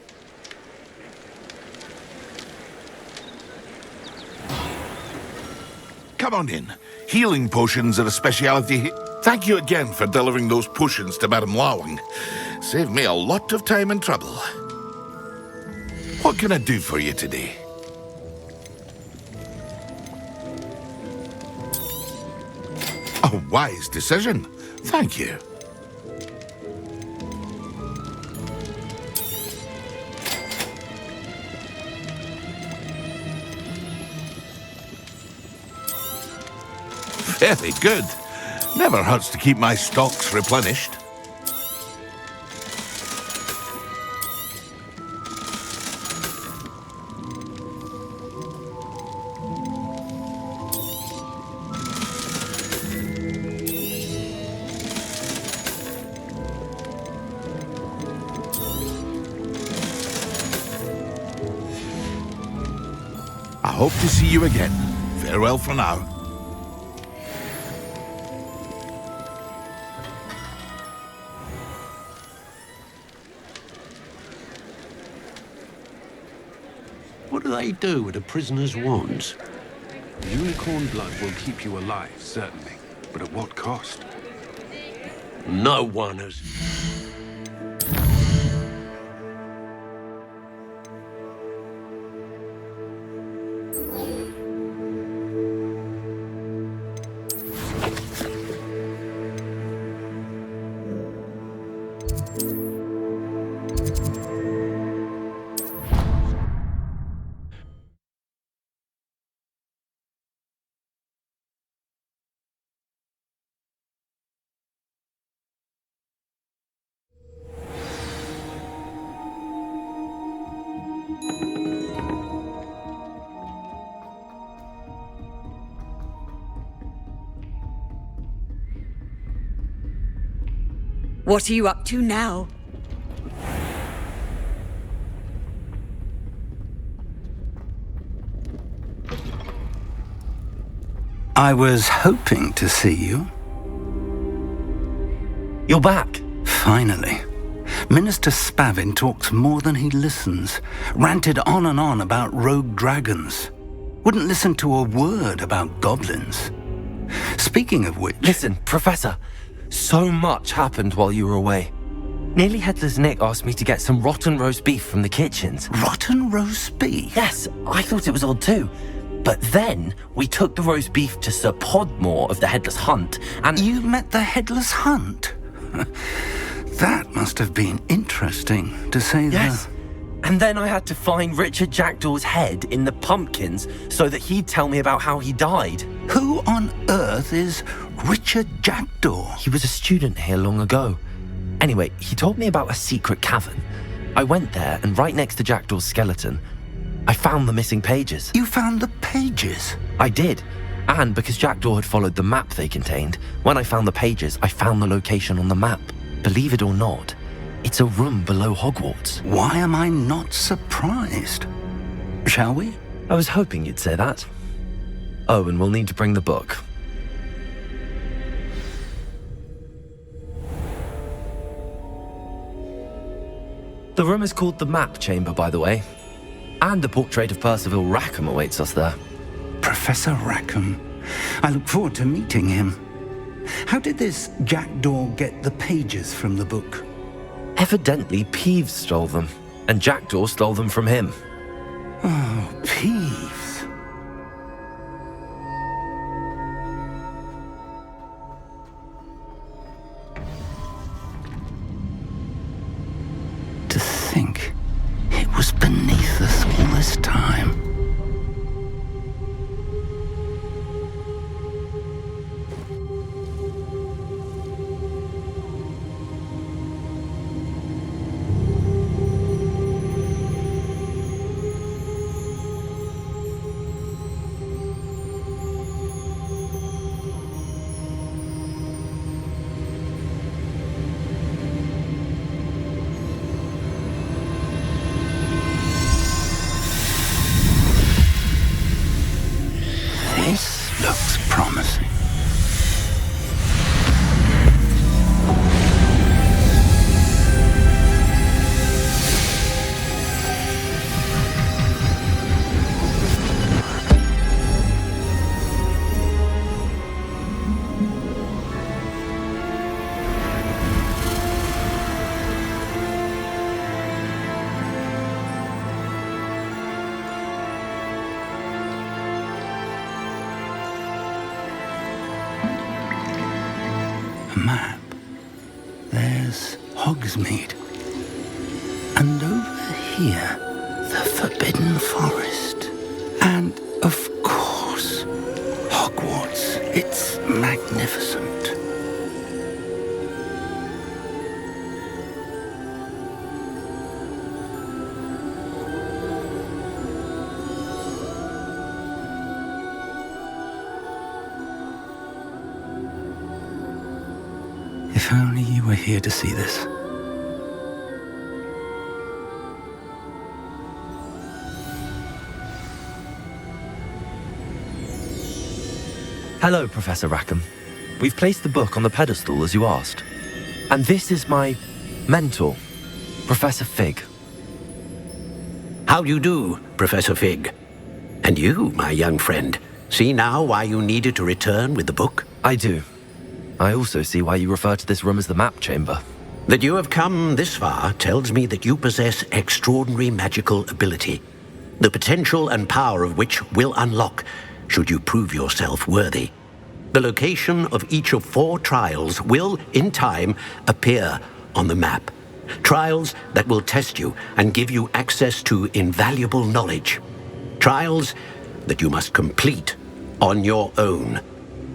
Come on in. Healing potions are a speciality here. Thank you again for delivering those potions to Madame Lawing. Saved me a lot of time and trouble. What can I do for you today? A wise decision. Thank you. Very good. Never hurts to keep my stocks replenished. I hope to see you again. Farewell for now. What do they do with a prisoner's wands? Unicorn blood will keep you alive, certainly. But at what cost? No one has... What are you up to now? I was hoping to see you. You're back. Finally. Minister Spavin talks more than he listens. Ranted on and on about rogue dragons. Wouldn't listen to a word about goblins. Speaking of which... Listen, Professor. So much happened while you were away. Nearly Headless Nick asked me to get some rotten roast beef from the kitchens. Rotten roast beef? Yes, I thought it was odd too. But then we took the roast beef to Sir Podmore of the Headless Hunt, and... You met the Headless Hunt? That must have been interesting, to say the... Yes. And then I had to find Richard Jackdaw's head in the pumpkins so that he'd tell me about how he died. Who on earth is Richard Jackdaw? He was a student here long ago. Anyway, he told me about a secret cavern. I went there, and right next to Jackdaw's skeleton, I found the missing pages. You found the pages? I did. And because Jackdaw had followed the map they contained, when I found the pages, I found the location on the map. Believe it or not, it's a room below Hogwarts. Why am I not surprised? Shall we? I was hoping you'd say that. Oh, and we'll need to bring the book. The room is called the Map Chamber, by the way. And a portrait of Percival Rackham awaits us there. Professor Rackham. I look forward to meeting him. How did this Jackdaw get the pages from the book? Evidently, Peeves stole them, and Jackdaw stole them from him. Oh, Peeves. To think it was beneath us all this time. famous Hogsmeade. And over here, the Forbidden Forest. And, of course, Hogwarts. It's magnificent. If only you were here to see this. Hello, Professor Rackham. We've placed the book on the pedestal as you asked. And this is my mentor, Professor Fig. How do you do, Professor Fig? And you, my young friend, see now why you needed to return with the book? I do. I also see why you refer to this room as the map chamber. That you have come this far tells me that you possess extraordinary magical ability, the potential and power of which will unlock should you prove yourself worthy. The location of each of 4 trials will, in time, appear on the map. Trials that will test you and give you access to invaluable knowledge. Trials that you must complete on your own.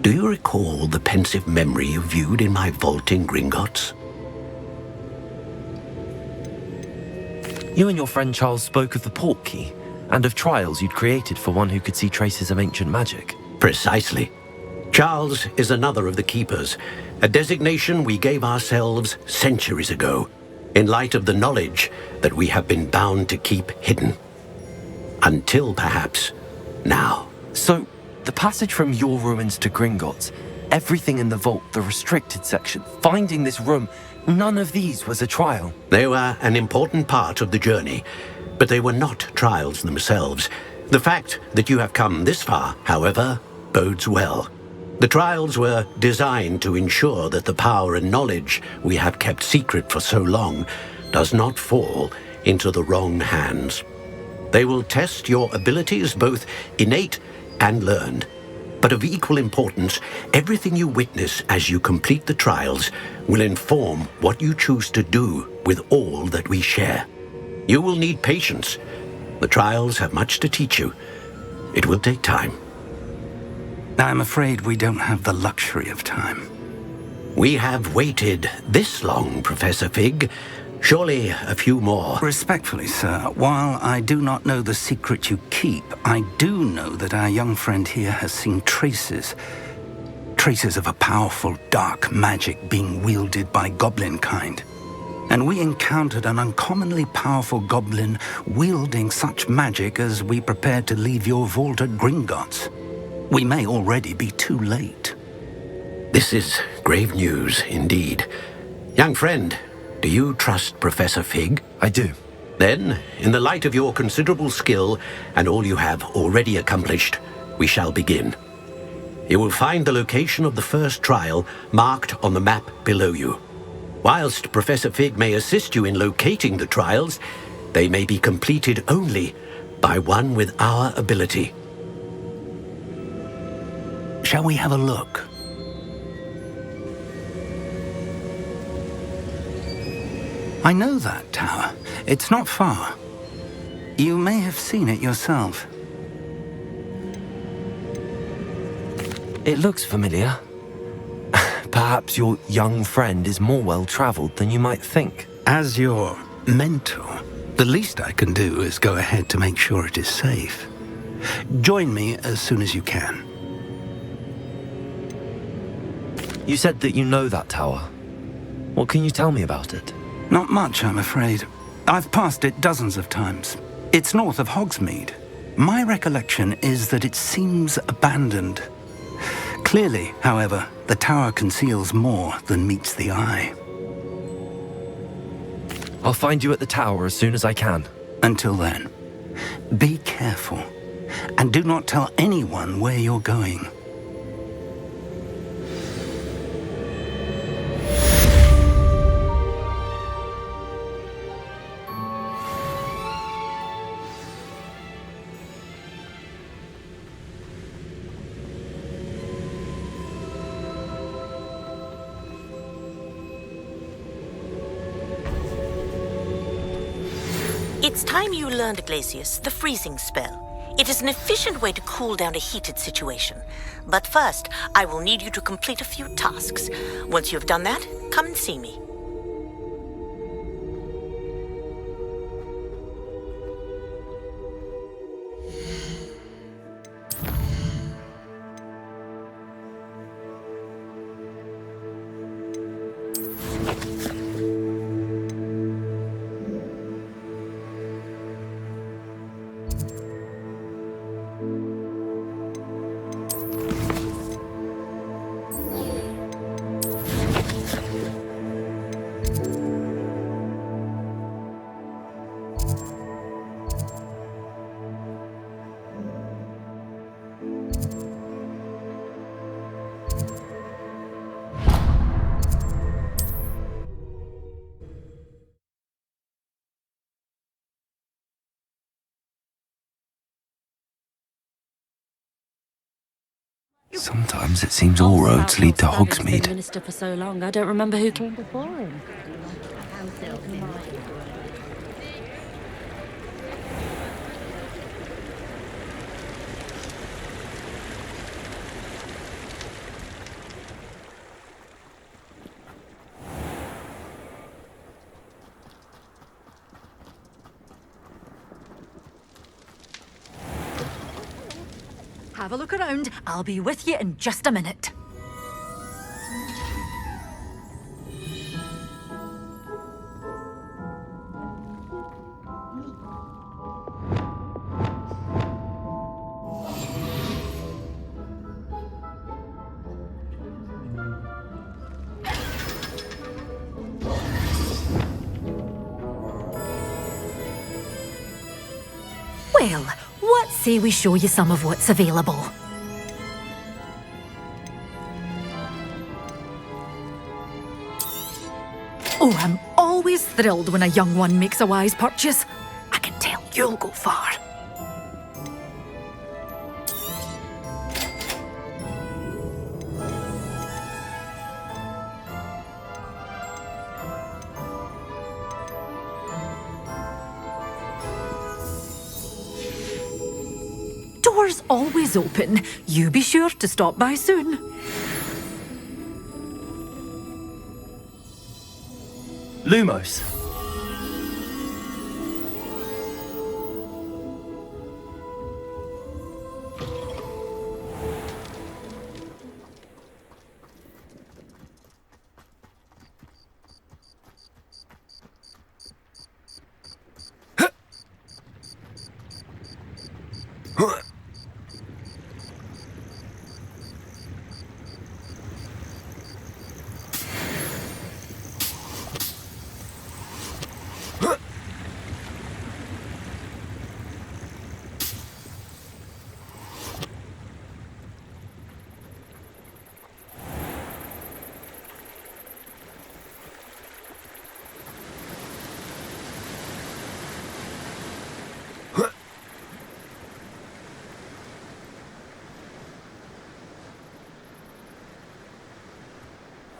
Do you recall the pensive memory you viewed in my vault in Gringotts? You and your friend Charles spoke of the Portkey and of trials you'd created for one who could see traces of ancient magic. Precisely. Charles is another of the Keepers, a designation we gave ourselves centuries ago, in light of the knowledge that we have been bound to keep hidden. Until, perhaps, now. So, the passage from your ruins to Gringotts, everything in the vault, the restricted section, finding this room, none of these was a trial. They were an important part of the journey, but they were not trials themselves. The fact that you have come this far, however, bodes well. The trials were designed to ensure that the power and knowledge we have kept secret for so long does not fall into the wrong hands. They will test your abilities, both innate and learned. But of equal importance, everything you witness as you complete the trials will inform what you choose to do with all that we share. You will need patience. The trials have much to teach you. It will take time. I'm afraid we don't have the luxury of time. We have waited this long, Professor Fig. Surely a few more. Respectfully, sir, while I do not know the secret you keep, I do know that our young friend here has seen traces of a powerful dark magic being wielded by goblin kind. And we encountered an uncommonly powerful goblin wielding such magic as we prepared to leave your vault at Gringotts. We may already be too late. This is grave news indeed. Young friend, do you trust Professor Fig? I do. Then, in the light of your considerable skill and all you have already accomplished, we shall begin. You will find the location of the first trial marked on the map below you. Whilst Professor Fig may assist you in locating the trials, they may be completed only by one with our ability. Shall we have a look? I know that tower. It's not far. You may have seen it yourself. It looks familiar. Perhaps your young friend is more well-traveled than you might think. As your mentor, the least I can do is go ahead to make sure it is safe. Join me as soon as you can. You said that you know that tower. What can you tell me about it? Not much, I'm afraid. I've passed it dozens of times. It's north of Hogsmeade. My recollection is that it seems abandoned. Clearly, however, the tower conceals more than meets the eye. I'll find you at the tower as soon as I can. Until then, be careful, and do not tell anyone where you're going. It's time you learned, Glacius, the freezing spell. It is an efficient way to cool down a heated situation. But first, I will need you to complete a few tasks. Once you have done that, come and see me. Sometimes it seems all roads lead to Hogsmeade. Minister for so long, I don't remember who came before him. Have a look around. I'll be with you in just a minute. Well, what say we show you some of what's available? Oh, I'm always thrilled when a young one makes a wise purchase. I can tell you'll go far. Doors always open. You be sure to stop by soon. Lumos.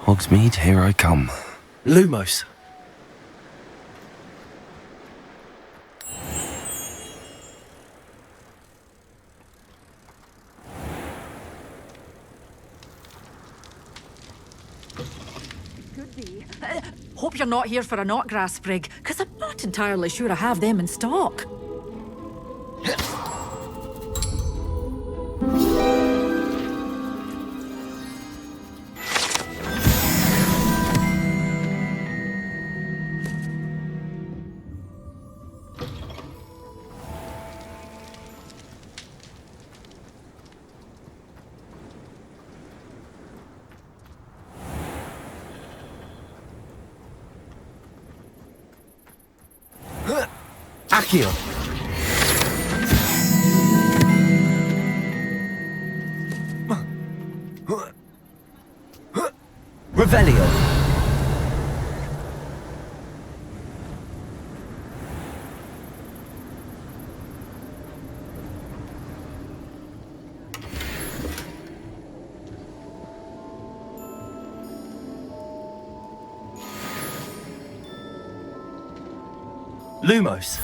Hogsmeade, here I come. Lumos. Could be. Hope you're not here for a knotgrass sprig, because I'm not entirely sure I have them in stock. Accio. Revelio. Lumos.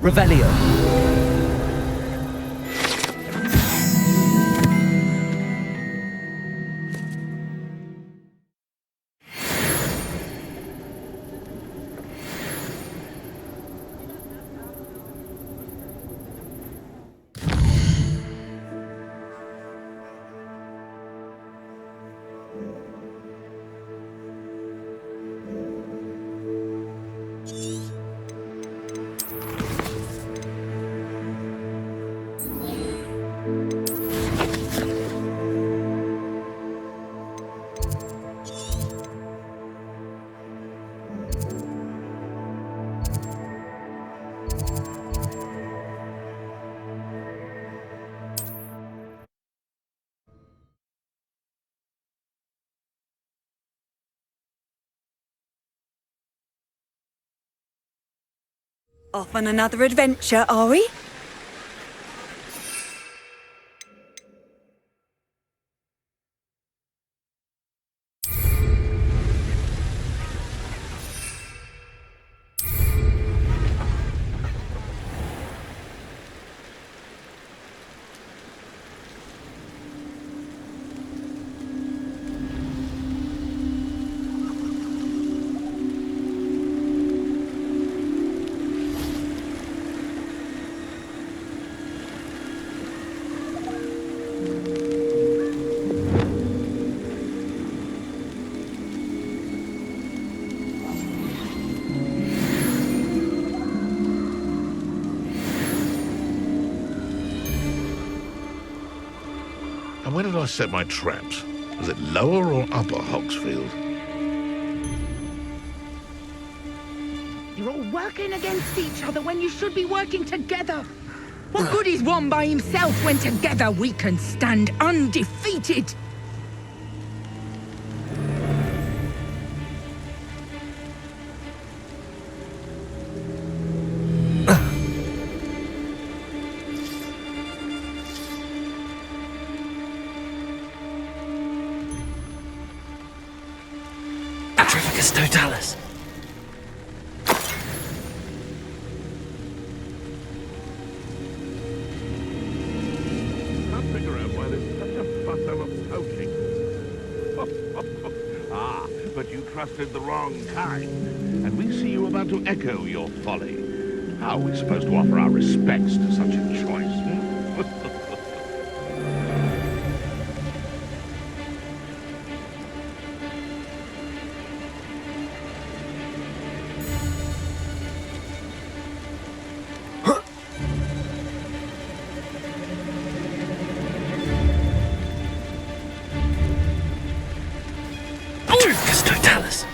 Revelio. Off on another adventure, are we? And where did I set my traps? Was it lower or upper Hogsfield? You're all working against each other when you should be working together. What good is one by himself when together we can stand undefeated? Atrificus totalis. Can't figure out why there's such a fuss over poaching. Ah, but you trusted the wrong kind, and we see you about to echo your folly. How are we supposed to offer our respects to such a choice? Atrificus totalis.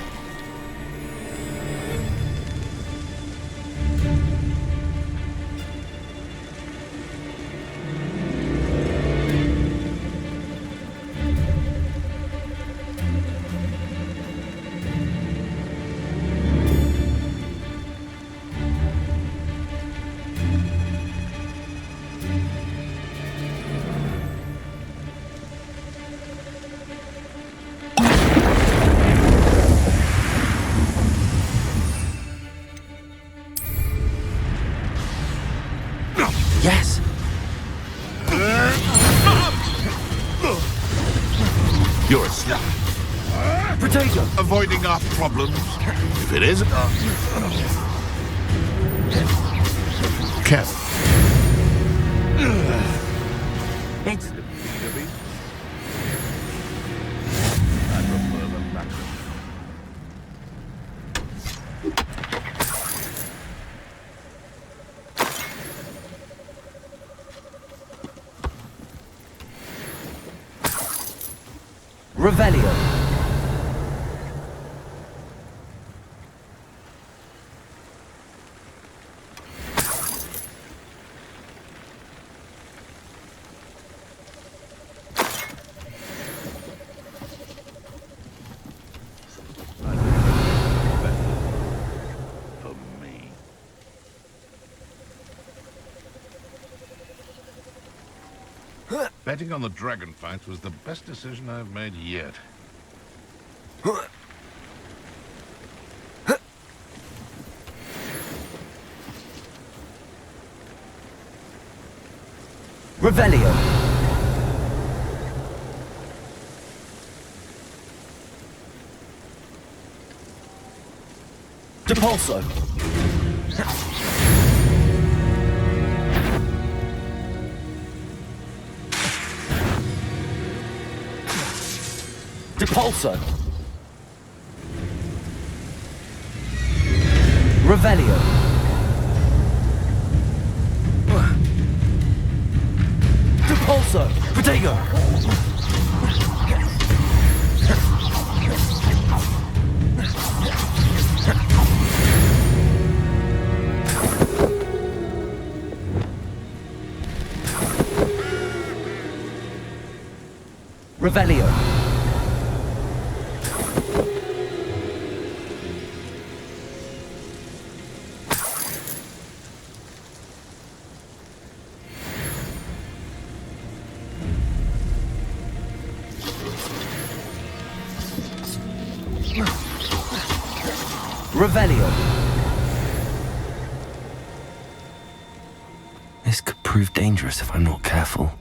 Yes. You're a snap. Potato. Avoiding our problems. If it isn't... Careful. It's I prefer them back. Revelio. For me. Betting on the dragon fight was the best decision I've made yet. Revelio. Depulso. Depulso. Revelio. Depulso. Protego. Revelio. Revelio. This could prove dangerous if I'm not careful.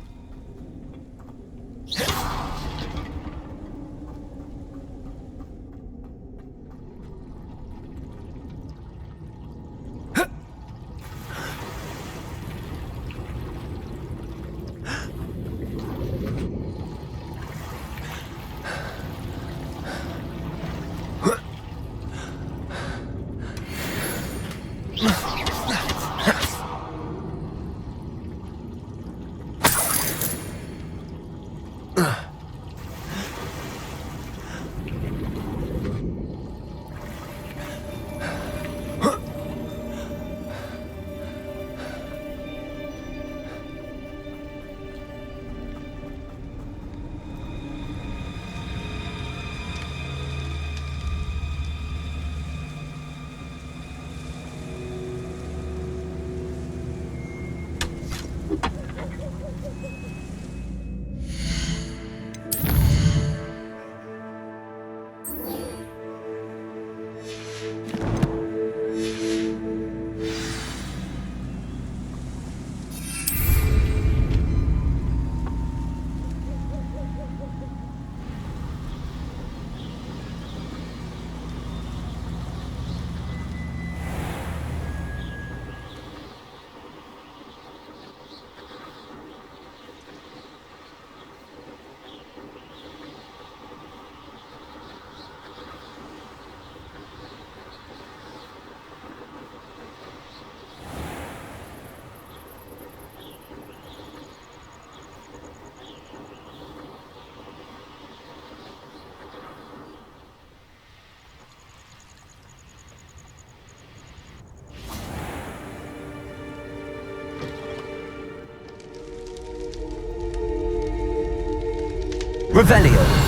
Revelio.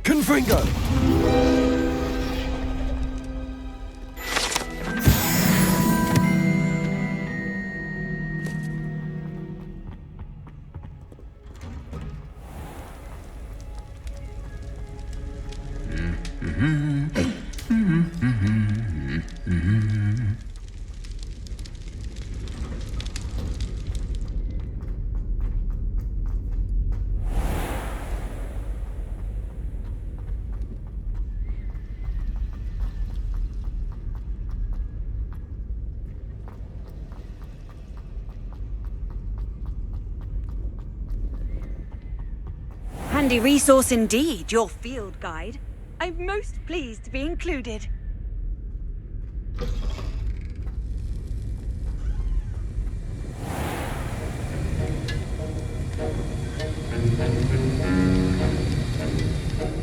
Confringo! Handy resource indeed, your field guide. I'm most pleased to be included.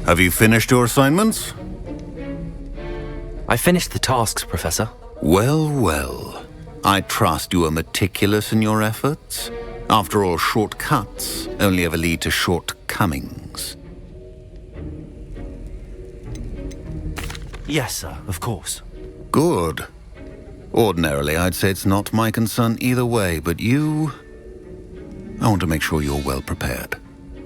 Have you finished your assignments? I finished the tasks, Professor. Well, well. I trust you are meticulous in your efforts. After all, shortcuts only ever lead to shortcomings. Yes, sir, of course. Good. Ordinarily, I'd say it's not my concern either way, but you... I want to make sure you're well prepared.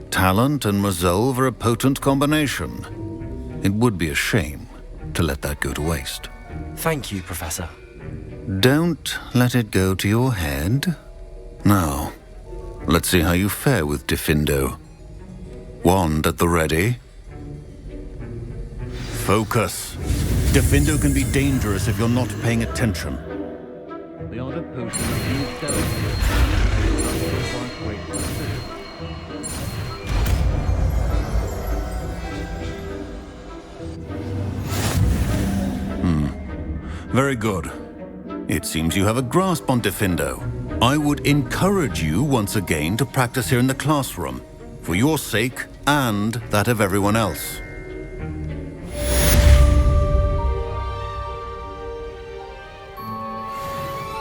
Talent and resolve are a potent combination. It would be a shame to let that go to waste. Thank you, Professor. Don't let it go to your head. Now, let's see how you fare with Diffindo. Wand at the ready. Focus. Diffindo can be dangerous if you're not paying attention. The art of potion is delicate. Very good. It seems you have a grasp on Diffindo. I would encourage you once again to practice here in the classroom, for your sake and that of everyone else.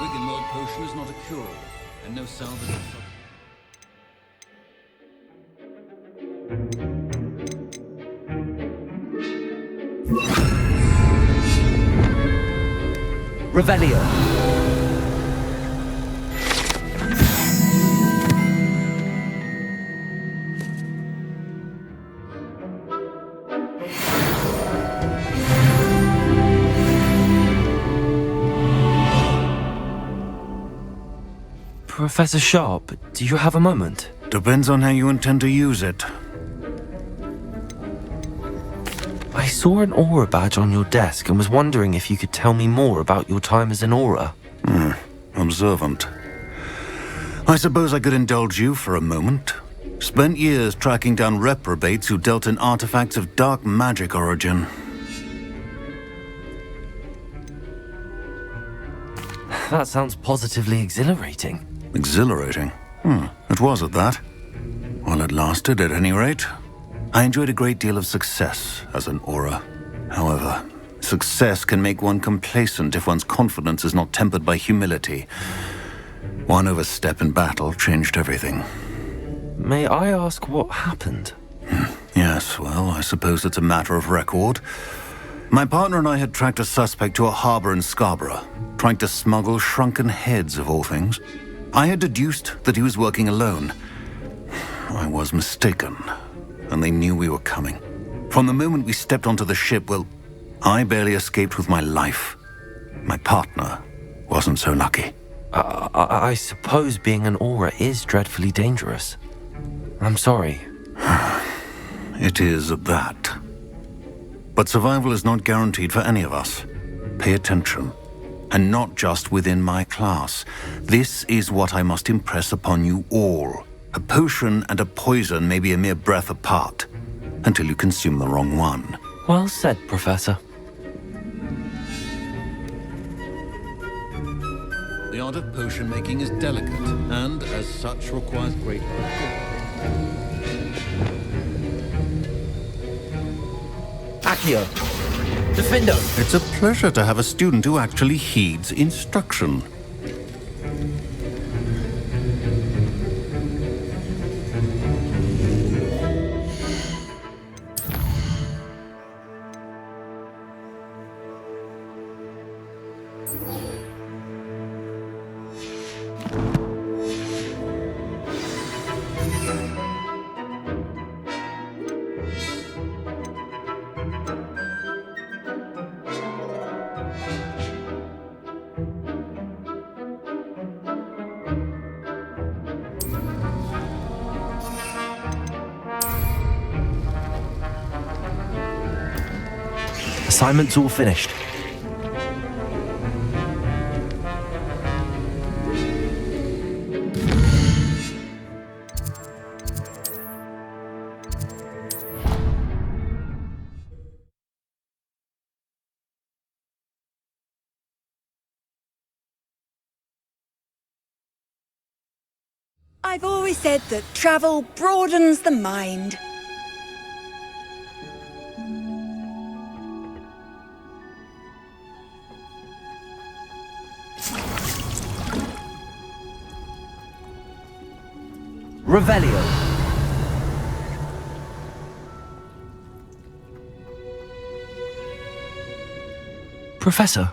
Wigan World Potion is not a cure, and no salvage. Revelio. Professor Sharp, do you have a moment? Depends on how you intend to use it. I saw an aura badge on your desk and was wondering if you could tell me more about your time as an aura. Observant. I suppose I could indulge you for a moment. Spent years tracking down reprobates who dealt in artifacts of dark magic origin. That sounds positively exhilarating. Exhilarating? It was at that. While it lasted, at any rate. I enjoyed a great deal of success as an aura. However, success can make one complacent if one's confidence is not tempered by humility. One overstep in battle changed everything. May I ask what happened? Yes, well, I suppose it's a matter of record. My partner and I had tracked a suspect to a harbor in Scarborough, trying to smuggle shrunken heads of all things. I had deduced that he was working alone. I was mistaken, and they knew we were coming. From the moment we stepped onto the ship, well, I barely escaped with my life. My partner wasn't so lucky. I suppose being an aura is dreadfully dangerous. I'm sorry. It is at that. But survival is not guaranteed for any of us. Pay attention. And not just within my class. This is what I must impress upon you all. A potion and a poison may be a mere breath apart, until you consume the wrong one. Well said, Professor. The art of potion making is delicate, and as such requires great Accio. Diffindo. It's a pleasure to have a student who actually heeds instruction. Assignment's all finished. I've always said that travel broadens the mind. Revelio. Professor,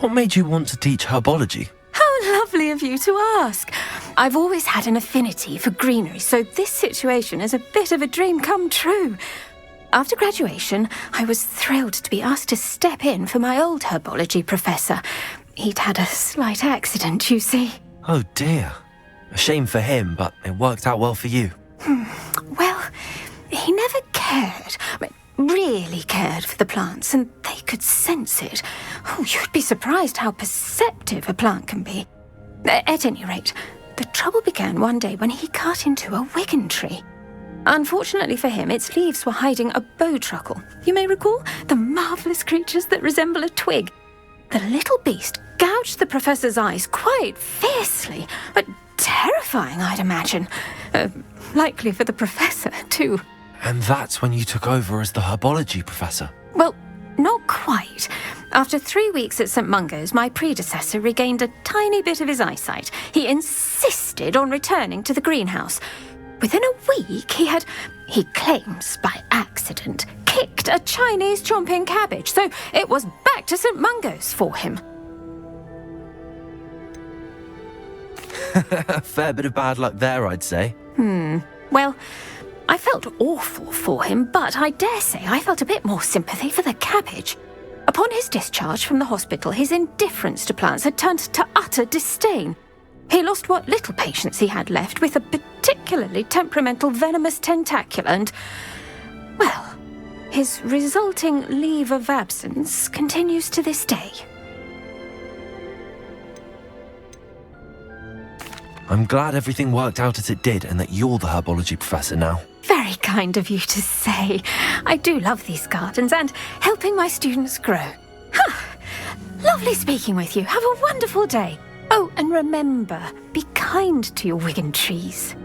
what made you want to teach herbology? How lovely of you to ask. I've always had an affinity for greenery, so this situation is a bit of a dream come true. After graduation, I was thrilled to be asked to step in for my old herbology professor. He'd had a slight accident, you see. Oh dear. A shame for him, but it worked out well for you. Well, he never cared. Really cared for the plants, and they could sense it. Oh, you'd be surprised how perceptive a plant can be. At any rate, the trouble began one day when he cut into a wigan tree. Unfortunately for him, its leaves were hiding a bowtruckle. You may recall the marvellous creatures that resemble a twig. The little beast gouged the professor's eyes quite fiercely, but terrifying, I'd imagine. Likely for the professor, too. And that's when you took over as the herbology professor? Well, not quite. After 3 weeks at St. Mungo's, my predecessor regained a tiny bit of his eyesight. He insisted on returning to the greenhouse. Within a week, he claims by accident, kicked a Chinese chomping cabbage, so it was back to St. Mungo's for him. A fair bit of bad luck there, I'd say. Well, I felt awful for him, but I dare say I felt a bit more sympathy for the cabbage. Upon his discharge from the hospital, his indifference to plants had turned to utter disdain. He lost what little patience he had left with a particularly temperamental venomous tentacula and, well, his resulting leave of absence continues to this day. I'm glad everything worked out as it did and that you're the herbology professor now. Very kind of you to say. I do love these gardens and helping my students grow. Lovely speaking with you. Have a wonderful day. Oh, and remember, be kind to your wigan trees.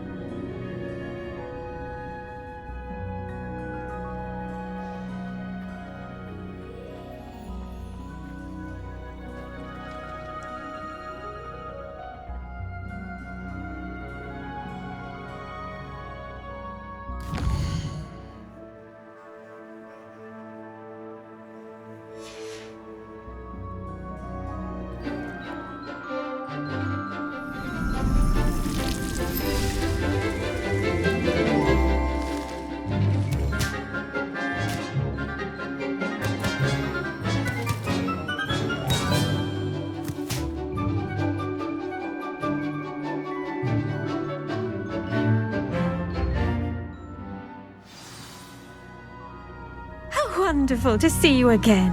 Wonderful to see you again.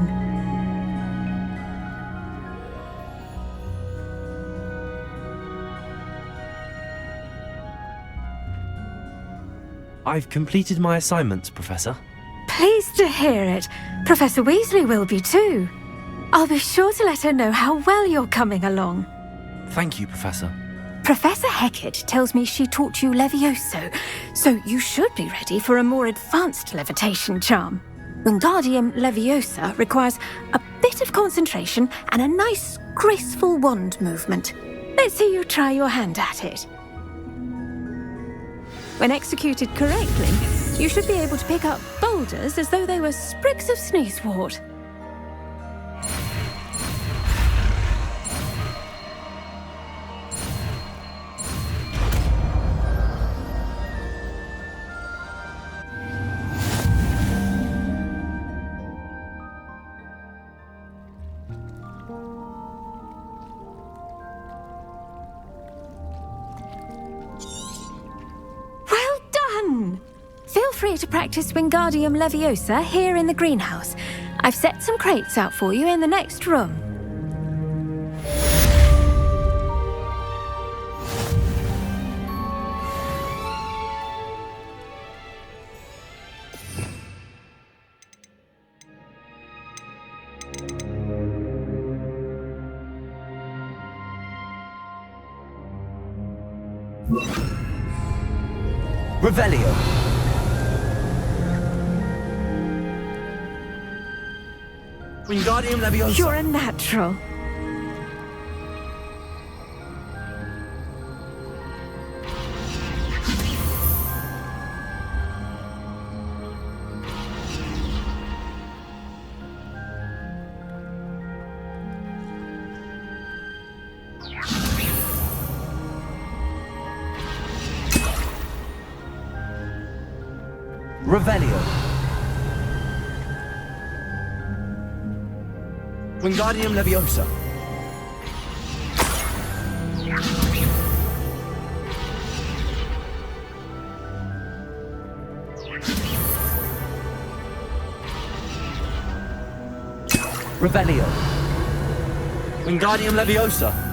I've completed my assignments, Professor. Pleased to hear it. Professor Weasley will be too. I'll be sure to let her know how well you're coming along. Thank you, Professor. Professor Hecat tells me she taught you Levioso, so you should be ready for a more advanced levitation charm. Wingardium Leviosa requires a bit of concentration and a nice, graceful wand movement. Let's see you try your hand at it. When executed correctly, you should be able to pick up boulders as though they were sprigs of sneezewort. Feel free to practice Wingardium Leviosa here in the greenhouse. I've set some crates out for you in the next room. Revelio. Wingardium Leviosa. You're a natural. Revelio. Wingardium Leviosa. Revelio. Wingardium Leviosa.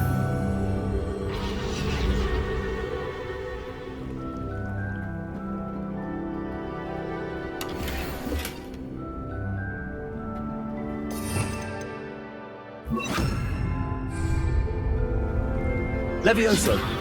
Levioso.